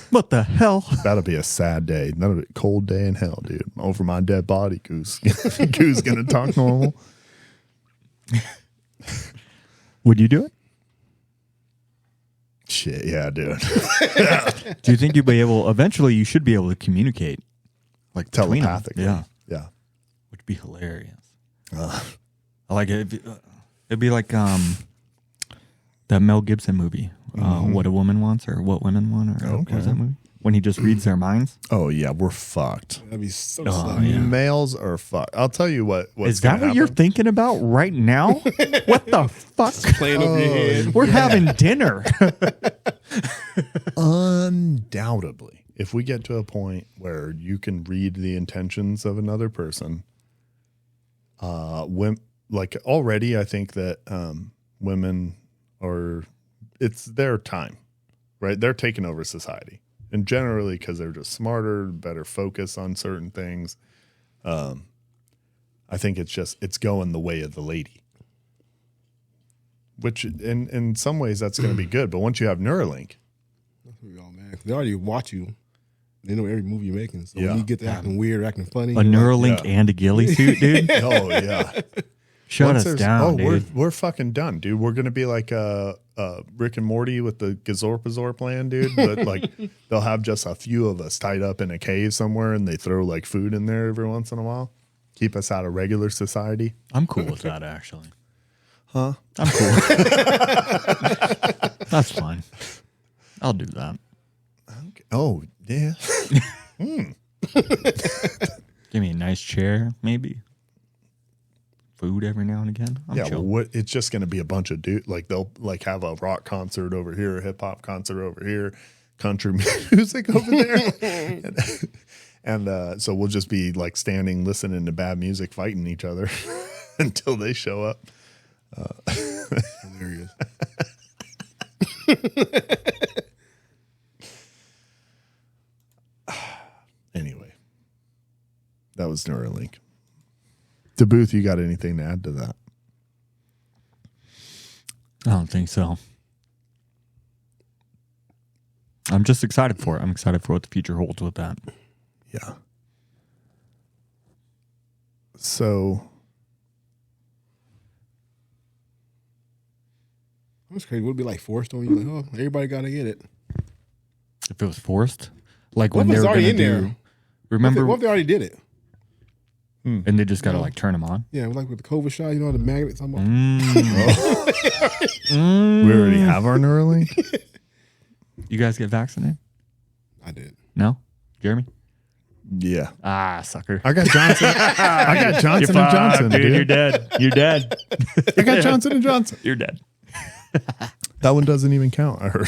What the hell? That'll be a sad day. That'll be a cold day in hell, dude. Over my dead body, Goose. Goose gonna talk normal. Would you do it? Shit, yeah, dude. Do you think you'd be able? Eventually, you should be able to communicate, like between them. Telepathically. Yeah, Yeah. which would be hilarious. I like it. It'd be like that Mel Gibson movie, What a Woman Wants, or What Women Want, or what was that movie? When he just reads their minds. Oh yeah, we're fucked. That'd be so Oh, sad. yeah. Males are fucked. I'll tell you what's Is that gonna what you're happen. thinking about right now? What the fuck? Playing over your head. We're having dinner. Undoubtedly, if we get to a point where you can read the intentions of another person, like already, I think that women it's their time, right? They're taking over society, and generally because they're just smarter, better focus on certain things. I think it's going the way of the lady. Which in some ways that's going to be good, but once you have Neuralink, Oh, man. They already watch you. They know every movie you're making. So Yeah. when you get to acting weird, acting funny, A you're like, Neuralink yeah. and a ghillie suit, dude. oh yeah, Shut Once us there's- down, dude. we're fucking done, dude. We're gonna be like Rick and Morty with the Gazorpazor plan, dude. But like they'll have just a few of us tied up in a cave somewhere, and they throw like food in there every once in a while, keep us out of regular society. I'm cool with that, actually. Huh? I'm cool. That's fine. I'll do that. Okay. Oh yeah. Give me a nice chair, maybe. Food every now and again. I'm Yeah, chill. well, it's just going to be a bunch of dude. Like they'll like have a rock concert over here, a hip hop concert over here, country music over there, and so we'll just be like standing, listening to bad music, fighting each other until they show up. hilarious. Anyway, that was Neuralink. DeBooth, you got anything to add to that? I don't think so. I'm just excited for it. I'm excited for what the future holds with that. Yeah. So That's crazy. Would it be like forced on you? Like, oh, everybody got to get it. If it was forced, like What when if they it's were already going to in do. there? Remember, What if they already did it? and they just got to like turn them on. Yeah, like with the COVID shot, you know, the magnets. I'm like, we already have our Neuralink. You guys get vaccinated? I did. No, Jeremy. Yeah, Ah, sucker. I got Johnson. I got Johnson and Johnson, dude. You're dead. You're dead. I got Johnson and Johnson. You're dead. That one doesn't even count. I heard.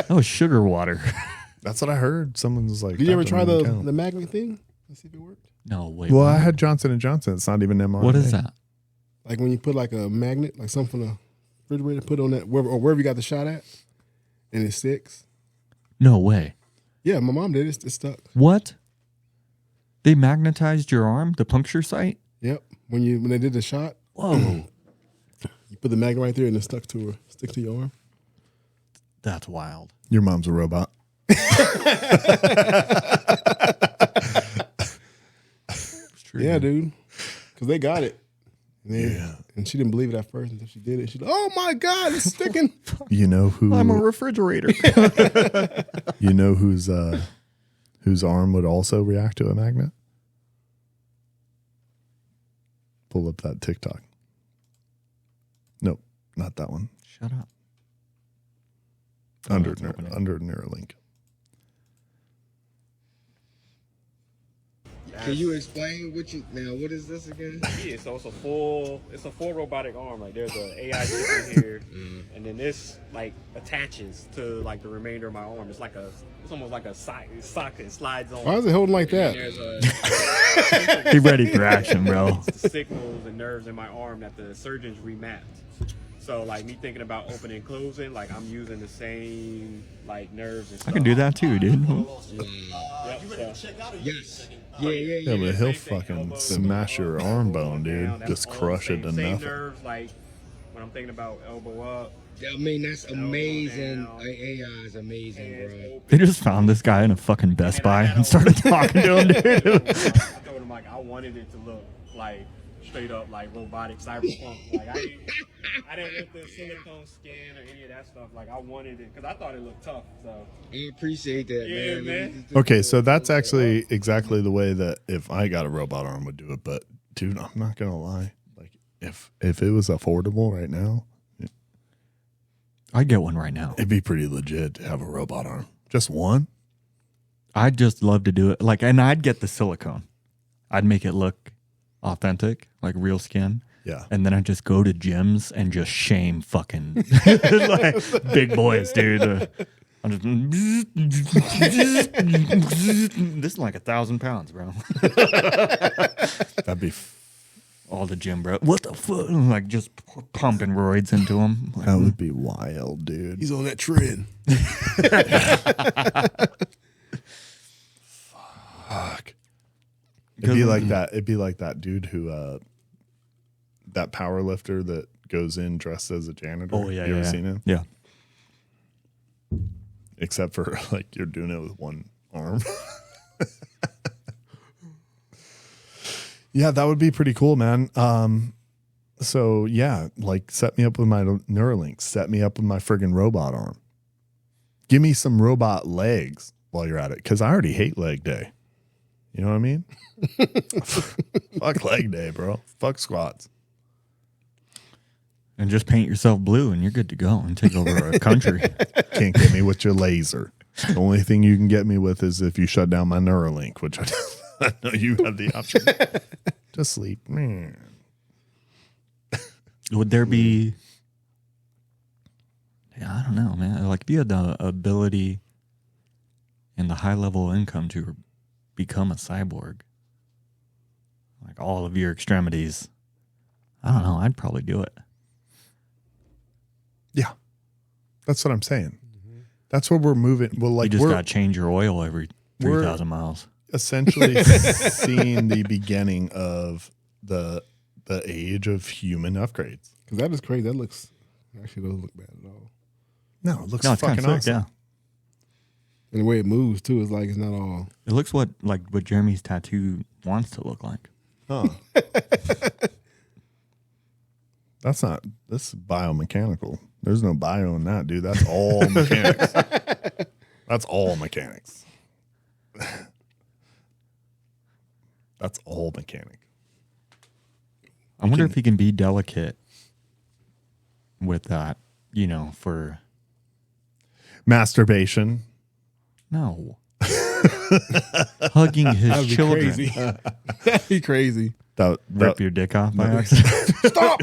That was sugar water. That's what I heard. Someone was like, Did you ever "That try doesn't even the count." magnet thing? Let's see if it worked. No, wait. Well, what? I had Johnson & Johnson. It's not even mRNA. What is that? Like when you put like a magnet, like something from the refrigerator, put on that wherever you got the shot at, and it sticks. No way. Yeah, my mom did. It stuck. What? They magnetized your arm, the puncture site? Yep. When they did the shot, Whoa. you put the magnet right there and it stick to your arm. That's wild. Your mom's a robot. Yeah, dude. Because they got it. And she didn't believe it at first until she did it. She's like, oh my God, it's sticking. You know who? I'm a refrigerator. You know whose arm would also react to a magnet? Pull up that TikTok. Nope, not that one. Shut up. Under Neuralink. Can you explain what is this again? Yeah, so it's a full robotic arm. Like there's an AI chip in here, and then this like attaches to like the remainder of my arm. It's almost like a socket. It slides on. Why is it holding like that? Be ready for action, bro. It's the signals and nerves in my arm that the surgeons remapped. So like me thinking about opening and closing, like I'm using the same like nerves and stuff. I can do that too, dude. Yes. Yeah, but he'll fucking smash your arm bone, dude. Just crush it to same nothing. nerves, like when I'm thinking about elbow up. I mean, that's amazing. AI is amazing, bro. They just found this guy in a fucking Best Buy and started talking to him, dude. I told him like I wanted it to look like straight up like robotic cyberpunk. Like I didn't want the silicone skin or any of that stuff. Like I wanted it because I thought it looked tough. So I appreciate that, man. Okay, so that's actually exactly the way that if I got a robot arm would do it. But dude, I'm not gonna lie. Like if it was affordable right now, I'd get one right now. it'd be pretty legit to have a robot arm. Just one. I'd just love to do it. Like, and I'd get the silicone. I'd make it look authentic, like real skin. Yeah. And then I'd just go to gyms and just shame fucking like big boys, dude. I'm just, this is like 1,000 pounds, bro. That'd be. All the gym, bro. What the fuck? Like just pumping roids into him. Like, That would be wild, dude. He's on that trend. Fuck. It'd be like that. It'd be like that dude who, that power lifter that goes in dressed as a janitor. Oh yeah, you ever seen him? Yeah. Except for like you're doing it with one arm. Yeah, that would be pretty cool, man. So yeah, like set me up with my Neuralink. Set me up with my friggin' robot arm. Give me some robot legs while you're at it, because I already hate leg day. You know what I mean? Fuck leg day, bro. Fuck squats. And just paint yourself blue and you're good to go and take over a country. Can't get me with your laser. The only thing you can get me with is if you shut down my Neuralink, which I know you have the option to sleep. Would there be... Yeah, I don't know, man. Like if you had the ability and the high level income to become a cyborg, like all of your extremities, I don't know. I'd probably do it. Yeah, that's what I'm saying. That's where we're moving. Well, like you just got to change your oil every 3,000 miles. Essentially seeing the beginning of the age of human upgrades. Because that is crazy. That looks actually doesn't look bad at all. No, it looks No, it's fucking kinda awesome. sick, yeah. And the way it moves too is like it's not all. It looks what Jeremy's tattoo wants to look like. Huh. That's not. This is biomechanical. There's no bio in that, dude. That's all mechanics. That's all mechanics. That's all mechanic. I wonder if he can be delicate with that, you know, for masturbation. No. Hugging his That'd be children. crazy. That'd be crazy. Rip your dick off by accident. Stop.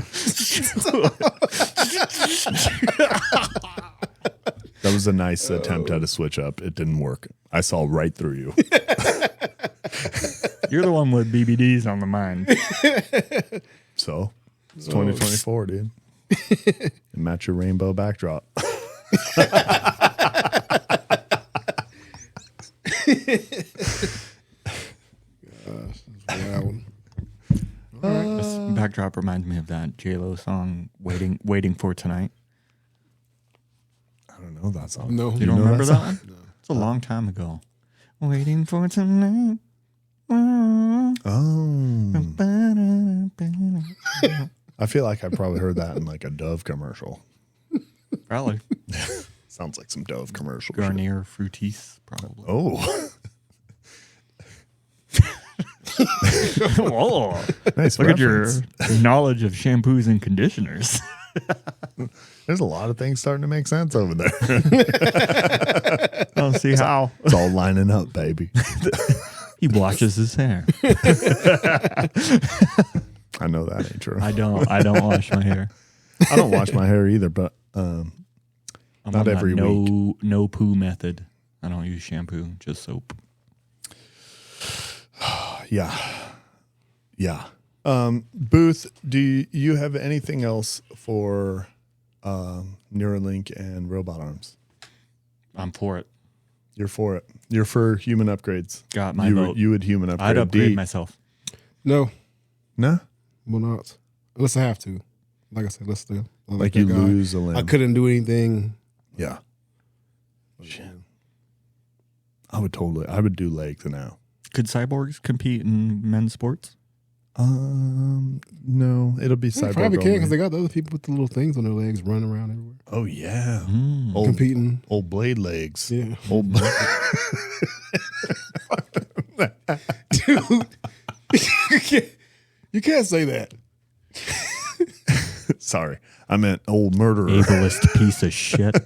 That was a nice attempt at a switch up. It didn't work. I saw right through you. You're the one with BBDs on the mind. So it's 2024, dude. And match your rainbow backdrop. This backdrop reminds me of that J-Lo song, Waiting for Tonight. I don't know that song. No. You don't remember that one? No. It's a long time ago. Waiting for tonight. Oh. I feel like I probably heard that in like a Dove commercial. Probably. Sounds like some Dove commercial. Garnier Fructis, probably. Oh. Whoa. Nice Look reference. at your knowledge of shampoos and conditioners. There's a lot of things starting to make sense over there. I don't see how. It's all lining up, baby. He washes his hair. I know that ain't true. I don't wash my hair. I don't wash my hair either, but I'm not on every that week. No poo method. I don't use shampoo, just soap. Yeah. Booth, do you have anything else for Neuralink and robot arms? I'm for it. You're for it. You're for human upgrades. Got my vote. You would human upgrade. I'd upgrade myself. No. No? Will not. Unless I have to. Like I said, let's do. Like you lose a limb. I couldn't do anything. Yeah. Shit. I would do legs now. Could cyborgs compete in men's sports? No, it'll be cyborg. Probably can only. because they got the other people with the little things on their legs running around everywhere. Oh yeah, Competing. Old blade legs. Yeah, old. Dude, you can't say that. Sorry, I meant old murderer. Ableist piece of shit.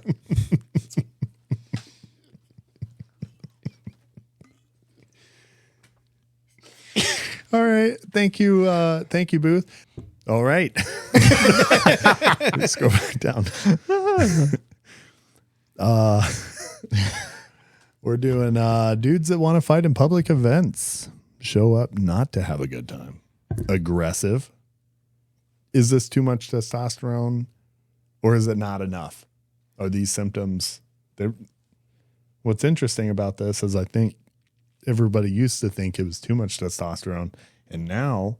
All right. Thank you, Booth. All right. Let's go back down. We're doing dudes that want to fight in public events. Show up not to have a good time. Aggressive. Is this too much testosterone or is it not enough? Are these symptoms? What's interesting about this is I think everybody used to think it was too much testosterone, and now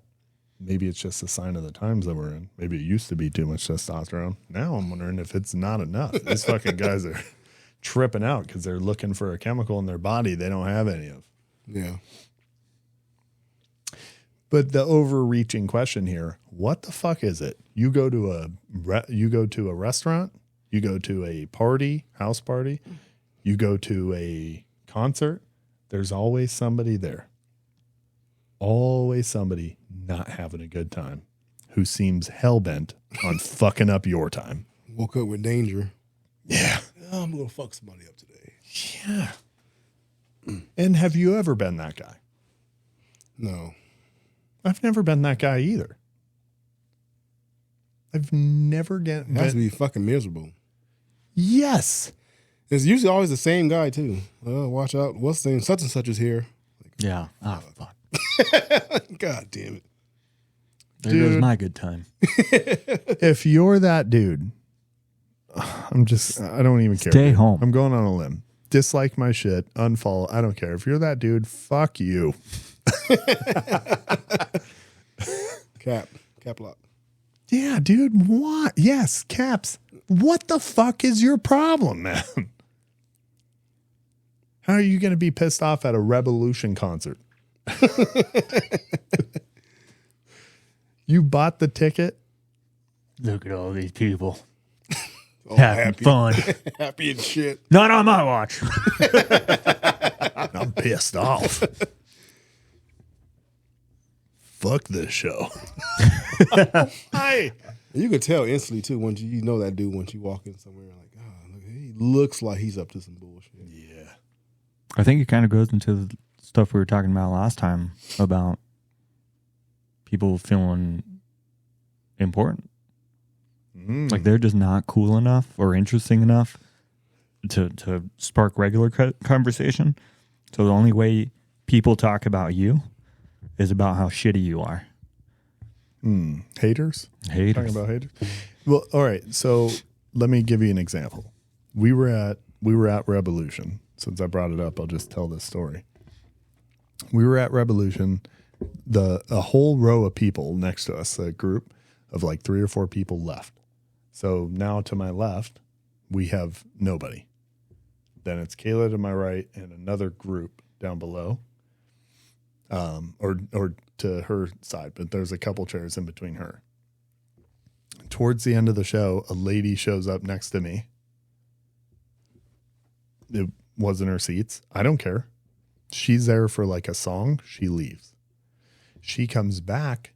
maybe it's just a sign of the times that we're in. Maybe it used to be too much testosterone. Now I'm wondering if it's not enough. These fucking guys are tripping out because they're looking for a chemical in their body they don't have any of. Yeah. But the overreaching question here, what the fuck is it? You go to a restaurant, you go to a party, house party, you go to a concert, there's always somebody there. Always somebody not having a good time who seems hell-bent on fucking up your time. Woke up with danger. Yeah. Oh, I'm going to fuck somebody up today. Yeah. And have you ever been that guy? No. I've never been that guy either. I've never It has to be fucking miserable. Yes. It's usually always the same guy, too. Watch out. What's the name? Such and such is here. Yeah. Oh, fuck. God damn it. There goes my good time. If you're that dude, I don't even care. Stay home. I'm going on a limb. Dislike my shit. Unfollow. I don't care. If you're that dude, fuck you. Cap lock. Yeah, dude. What? Yes, caps. What the fuck is your problem, man? How are you going to be pissed off at a Revolution concert? You bought the ticket? Look at all these people. Having fun. Happy and shit. Not on my watch. I'm pissed off. Fuck this show. Hi. You can tell instantly too once you know that dude once you walk in somewhere like, oh, look, he looks like he's up to some bullshit. Yeah. I think it kind of goes into the stuff we were talking about last time about people feeling important. Like they're just not cool enough or interesting enough to spark regular conversation. So the only way people talk about you is about how shitty you are. Haters? Haters. Talking about haters? Well, all right. So let me give you an example. We were at Revolution. Since I brought it up, I'll just tell this story. We were at Revolution. A whole row of people next to us, a group of like 3 or 4 people left. So now to my left, we have nobody. Then it's Kayla to my right and another group down below. Or to her side, but there's a couple chairs in between her. Towards the end of the show, a lady shows up next to me. It wasn't her seats. I don't care. She's there for like a song. She leaves. She comes back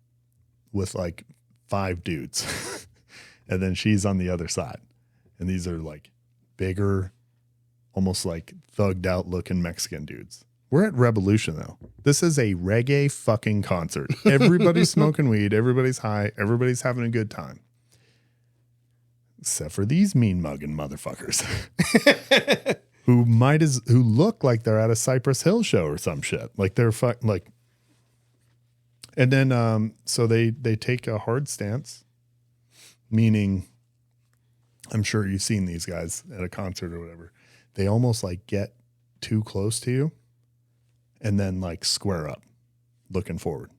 with like 5 dudes. And then she's on the other side. And these are like bigger, almost like thugged out looking Mexican dudes. We're at Revolution, though. This is a reggae fucking concert. Everybody's smoking weed. Everybody's high. Everybody's having a good time. Except for these mean mugging motherfuckers who look like they're at a Cypress Hill show or some shit. Like they're and then so they take a hard stance, meaning I'm sure you've seen these guys at a concert or whatever. They almost like get too close to you. And then like square up, looking forward.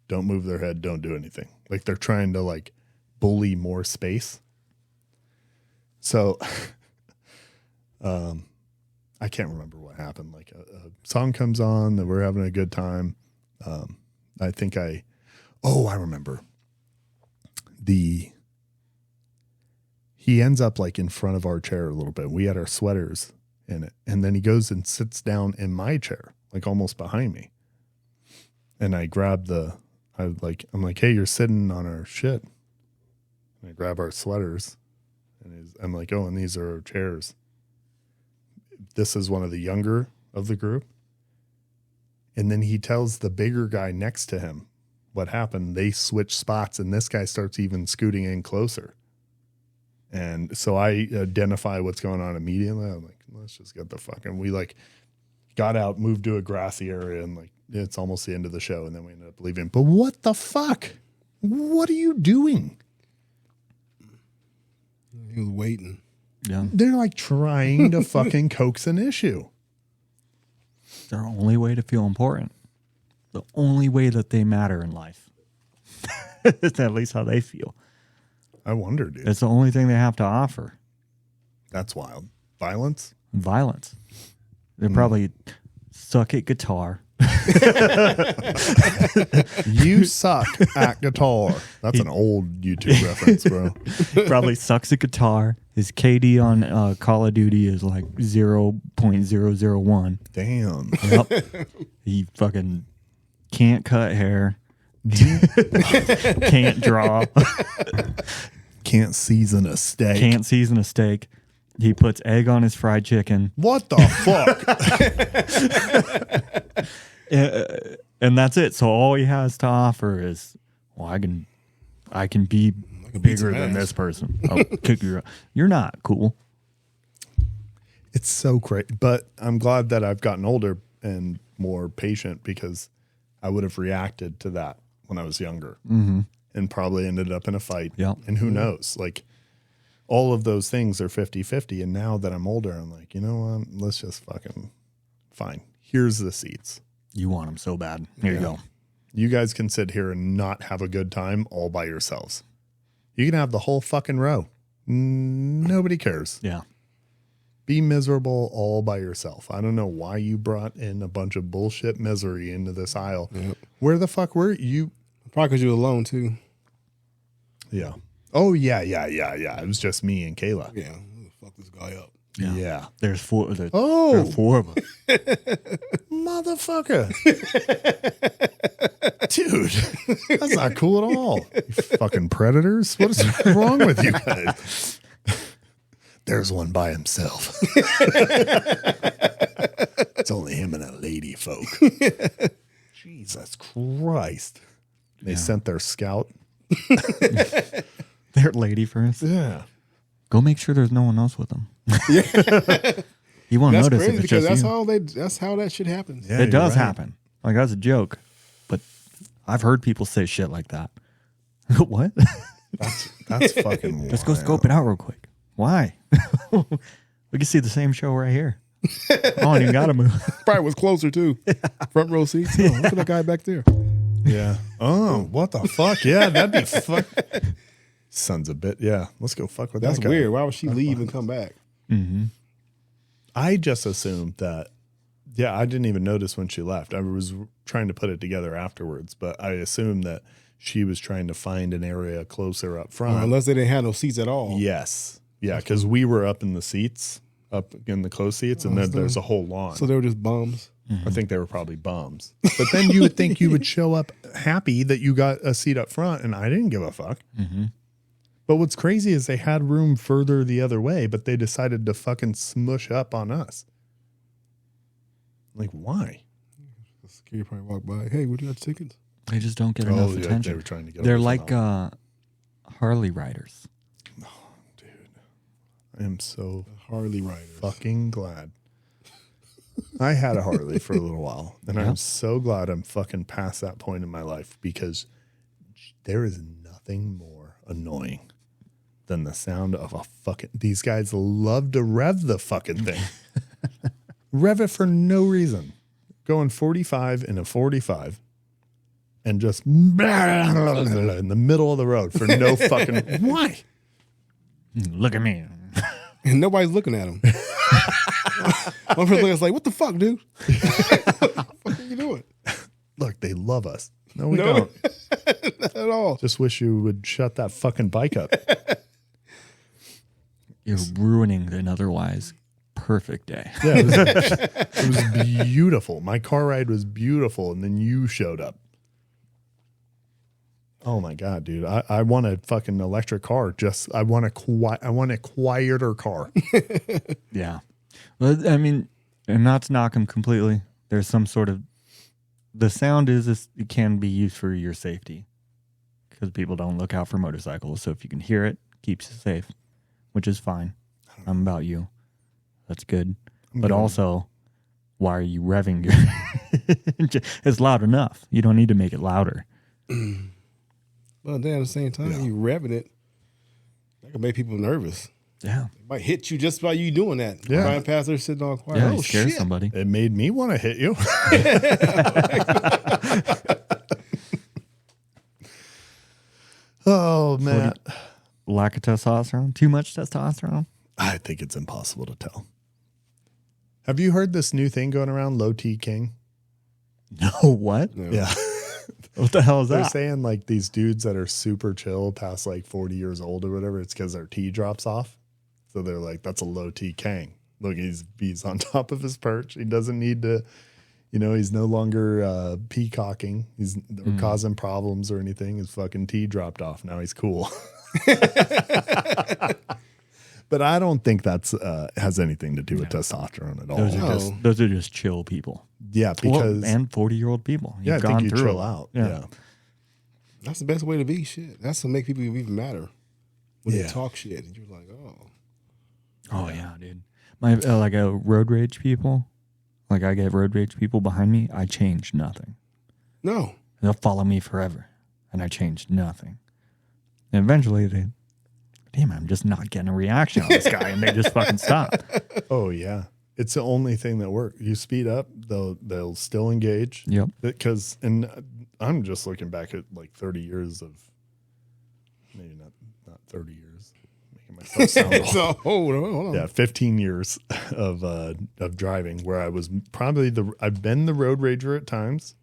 Don't move their head. Don't do anything. Like they're trying to like bully more space. So I can't remember what happened. Like a song comes on that we're having a good time. I think I remember. He ends up like in front of our chair a little bit. We had our sweaters in it. And then he goes and sits down in my chair. Like almost behind me. And I grab I'm like, hey, you're sitting on our shit. And I grab our sweaters and I'm like, oh, and these are our chairs. This is one of the younger of the group. And then he tells the bigger guy next to him what happened. They switch spots and this guy starts even scooting in closer. And so I identify what's going on immediately. I'm like, let's just get the fucking, we like, got out, moved to a grassy area, and like it's almost the end of the show, and then we ended up leaving. But what the fuck? What are you doing? He was waiting. Yeah. They're like trying to fucking coax an issue. Their only way to feel important. The only way that they matter in life. It's at least how they feel. I wonder, dude. It's the only thing they have to offer. That's wild. Violence? Violence. They probably suck at guitar. You suck at guitar. That's an old YouTube reference, bro. Probably sucks at guitar. His KD on Call of Duty is like 0.001. Damn. Yep. He fucking can't cut hair. Can't draw. Can't season a steak. Can't season a steak. He puts egg on his fried chicken. What the fuck? And that's it. So all he has to offer is, well, I can be bigger than this person. I'll kick you. You're not cool. It's so great. But I'm glad that I've gotten older and more patient because I would have reacted to that when I was younger and probably ended up in a fight. Yeah. And who knows? Like, all of those things are 50-50. And now that I'm older, I'm like, you know what? Let's just fucking, fine. Here's the seats. You want them so bad. Here you go. You guys can sit here and not have a good time all by yourselves. You can have the whole fucking row. Nobody cares. Yeah. Be miserable all by yourself. I don't know why you brought in a bunch of bullshit misery into this aisle. Yep. Where the fuck were you? Probably because you were alone, too. Yeah. Oh, yeah. It was just me and Kayla. Yeah. Fuck this guy up. Yeah. There's four. There Oh. are 4 of them. Motherfucker. Dude, that's not cool at all. You fucking predators. What is wrong with you guys? There's one by himself. It's only him and a lady folk. Jesus Christ. They sent their scout. Their lady first. Yeah. Go make sure there's no one else with them. You won't That's notice crazy if it's because just that's you. that's how that shit happens. Yeah, It does you're right. happen. Like, that's a joke. But I've heard people say shit like that. What? That's fucking Let's go scope it out real quick. Why? We can see the same show right here. I don't even gotta move. Probably was closer too. Front row seats. Oh, look at that guy back there. Yeah. Oh, what the fuck? Yeah, that'd be fuck. Sons of bit. Yeah, let's go fuck with That's that guy. weird. Why would she leave and come back? Mm-hmm. I just assumed that. Yeah, I didn't even notice when she left. I was trying to put it together afterwards, but I assumed that she was trying to find an area closer up front. Unless they didn't have no seats at all. Yes. Yeah, because we were up in the seats, up in the close seats, and then there's a whole lawn. So they were just bums. I think they were probably bums. But then you would think you would show up happy that you got a seat up front, and I didn't give a fuck. Mm-hmm. But what's crazy is they had room further the other way, but they decided to fucking smush up on us. Like, why? The security probably walked by. Hey, would you have tickets? They just don't get enough attention. They were trying to get. They're like Harley riders. Oh, dude, I am so Harley riders. Fucking glad. I had a Harley for a little while, and I'm so glad I'm fucking past that point in my life because there is nothing more annoying than the sound of a fucking. These guys love to rev the fucking thing. Rev it for no reason. Going 45 in a 45 and just in the middle of the road for no fucking. Why? Look at me. And nobody's looking at him. One person looks like, what the fuck, dude? What the fuck are you doing? Look, they love us. No, we don't. Not at all. Just wish you would shut that fucking bike up. You're ruining an otherwise perfect day. Yeah, it was beautiful. My car ride was beautiful, and then you showed up. Oh my god, dude! I want a fucking electric car. I want a quieter car. Yeah, well, I mean, and not to knock them completely. There's some sort of the sound is it can be used for your safety because people don't look out for motorcycles. So if you can hear it, keeps you safe, which is fine. I'm about you. That's good. But also, why are you revving your? It's loud enough. You don't need to make it louder. Well, then at the same time, you revving it, that can make people nervous. Yeah. It might hit you just by you doing that. Yeah. Driving past there sitting all quiet. Yeah, Oh, you scare shit. somebody. It made me want to hit you. Oh man, Lack of testosterone? Too much testosterone? I think it's impossible to tell. Have you heard this new thing going around, low T King? No, what? No. Yeah. What the hell is They're that? saying like these dudes that are super chill past like 40 years old or whatever, it's because their T drops off. So they're like, that's a low T Kang. Look, he's on top of his perch. He doesn't need to, he's no longer peacocking. He's or causing problems or anything. His fucking T dropped off. Now he's cool. But I don't think that's has anything to do with testosterone at all. Those are just chill people. Yeah, because and 40-year-old people. You've I think gone you through chill it. out. Yeah. Yeah. That's the best way to be. Shit. That's to make people even matter. When Yeah. they talk shit. And you're like, oh. Oh, yeah, dude. My like road rage people, like I get road rage people behind me, I change nothing. No. They'll follow me forever, and I change nothing. And eventually damn, I'm just not getting a reaction on this guy, and they just fucking stop. Oh yeah, it's the only thing that works. You speed up, they'll still engage. Yep. Because I'm just looking back at like 30 years of, maybe not 30 years, making myself sound old. So hold on. Yeah, 15 years of driving where I was probably I've been the road rager at times,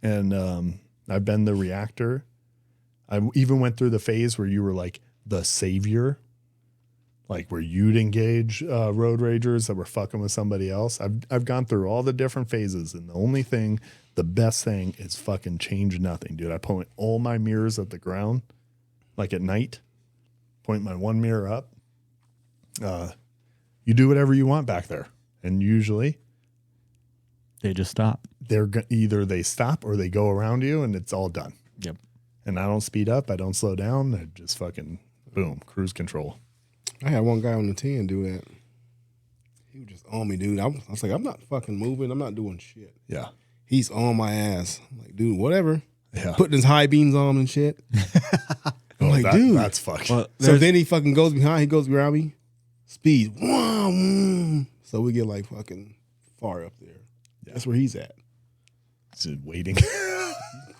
and I've been the reactor. I even went through the phase where you were like the savior, like where you'd engage road ragers that were fucking with somebody else. I've gone through all the different phases, and the best thing is fucking change nothing, dude. I point all my mirrors at the ground, like at night, point my one mirror up. You do whatever you want back there, and usually They just stop. Either they stop or they go around you, and it's all done. Yep. And I don't speed up, I don't slow down, I just fucking boom, cruise control. I had one guy on the 10 do that. He was just on me, dude. I was like, I'm not fucking moving. I'm not doing shit. Yeah. He's on my ass. I'm like, dude, whatever. putting his high beams on him and shit. I'm like, dude, that's fucking. Well, so then he fucking goes behind. He goes around me. Speed. So we get like fucking far up there. That's where he's at. Just waiting.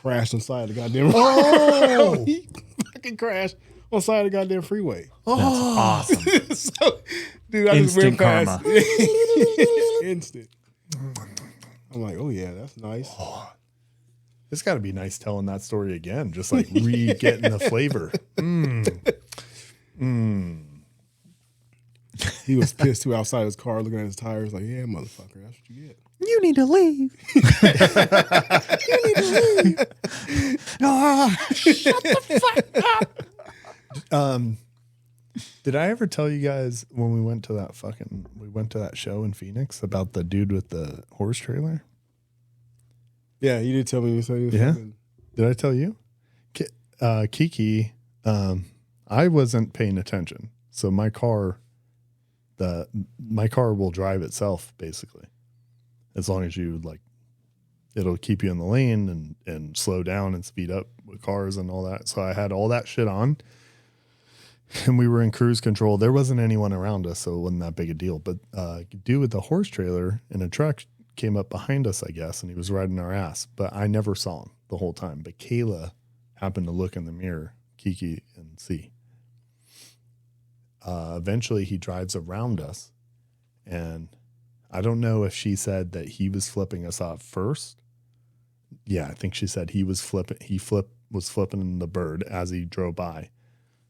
Crashed on the side of the goddamn. Oh, he fucking crashed on the side of the goddamn freeway. That's awesome. So, dude, I just went Instant past. karma. Instant. I'm like, oh yeah, that's nice. Oh, it's got to be nice telling that story again, just like getting the flavor. He was pissed too outside his car looking at his tires like, yeah, motherfucker, that's what you get. You need to leave. You need to leave. Shut the fuck up. Did I ever tell you guys when we went to that show in Phoenix about the dude with the horse trailer? Yeah, you did tell me. Yeah. Did I tell you? Kiki, I wasn't paying attention. So my car will drive itself basically. As long as you it'll keep you in the lane and slow down and speed up with cars and all that. So I had all that shit on and we were in cruise control. There wasn't anyone around us, so it wasn't that big a deal. But dude with the horse trailer in a truck came up behind us, I guess, and he was riding our ass. But I never saw him the whole time. But Kayla happened to look in the mirror, Kiki, and see. Eventually he drives around us, and I don't know if she said that he was flipping us off first. Yeah, I think she said he was flipping the bird as he drove by.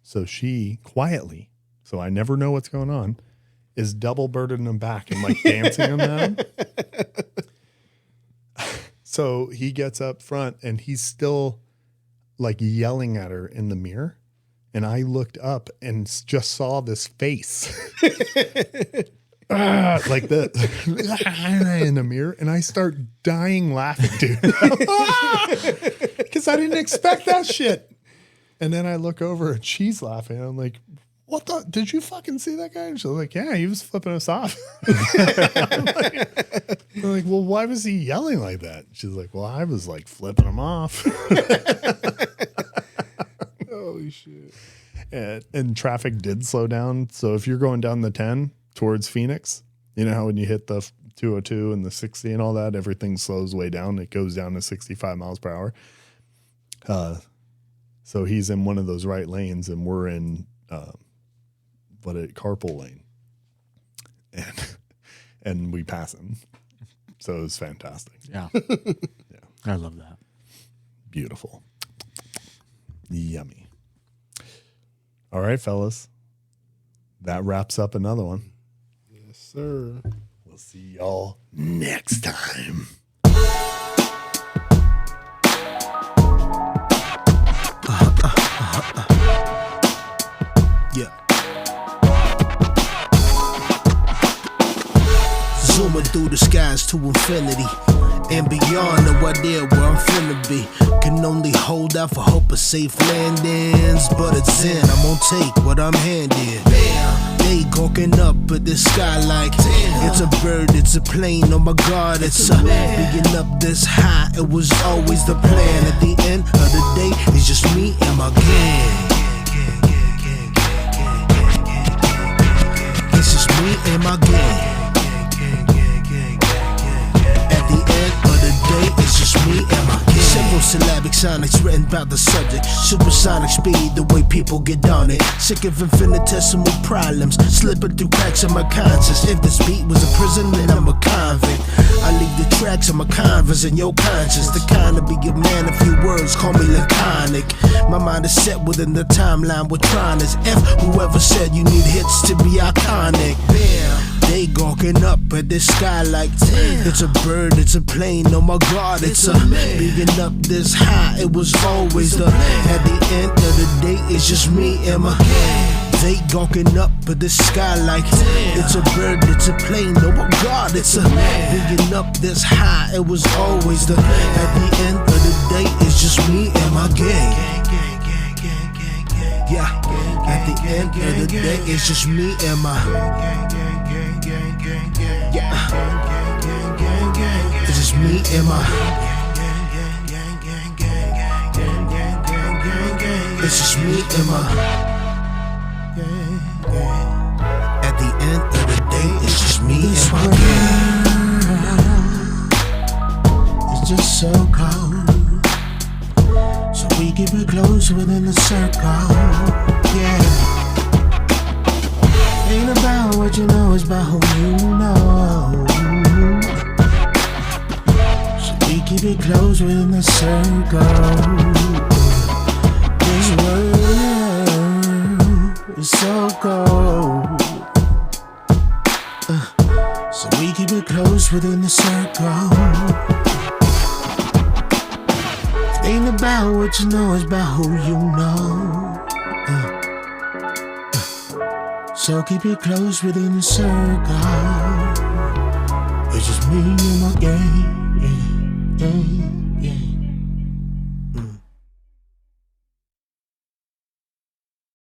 So she quietly, so I never know what's going on, is double birding him back and dancing him down. So he gets up front and he's still yelling at her in the mirror. And I looked up and just saw this face like that in the mirror. And I start dying laughing, dude. Because I didn't expect that shit. And then I look over and she's laughing. I'm like, what the? Did you fucking see that guy? And she's like, yeah, he was flipping us off. I'm like, well, why was he yelling like that? She's like, well, I was flipping him off. Holy shit. And traffic did slow down. So if you're going down the 10 towards Phoenix, you know how when you hit the 202 and the 60 and all that, everything slows way down. It goes down to 65 miles per hour. So he's in one of those right lanes and we're in carpool lane. And we pass him. So it was fantastic. Yeah. Yeah. I love that. Beautiful. Yummy. All right, fellas. That wraps up another one. Yes, sir. We'll see y'all next time. Yeah. Zooming through the skies to infinity and beyond, no idea where I'm finna be. Can only hold out for hope of safe landings, but it's in, I'm gonna take what I'm handed. They gawking up at the sky like, it's a bird, it's a plane, oh my god, it's a being up this high, it was always the plan. At the end of the day, it's just me and my gang. It's just me and my gang. At the end of the day, it's just me and my gang. Several syllabic sonics written about the subject. Supersonic speed, the way people get on it. Sick of infinitesimal problems slipping through cracks of my conscience. If this beat was a prison, then I'm a convict. I leave the tracks of my converse in your conscience. The kind to be a man, a few words, call me laconic. My mind is set within the timeline with Tronus. F whoever said you need hits to be iconic. Bam. They gawking up at the sky like, it's a bird, it's a plane, oh my god, it's a being up this high, it was always the at the end of the day, it's just me and my gang. They gawking up at the sky like, it's a bird, it's a plane, oh my god, it's a being up this high, it was always the at the end of the day, it's just me and my gang. Yeah, at the end of the day, it's just me and my yeah. It's just me and my It's just me and my At the end of the day, it's just me and my girl. It's just so cold, so we keep it close within the circle. Yeah, ain't about what you know, it's about who you know. So we keep it close within the circle. This world is so cold, so we keep it close within the circle. It ain't about what you know, it's about who you know. So keep it close within the circle. It's just me and my gang.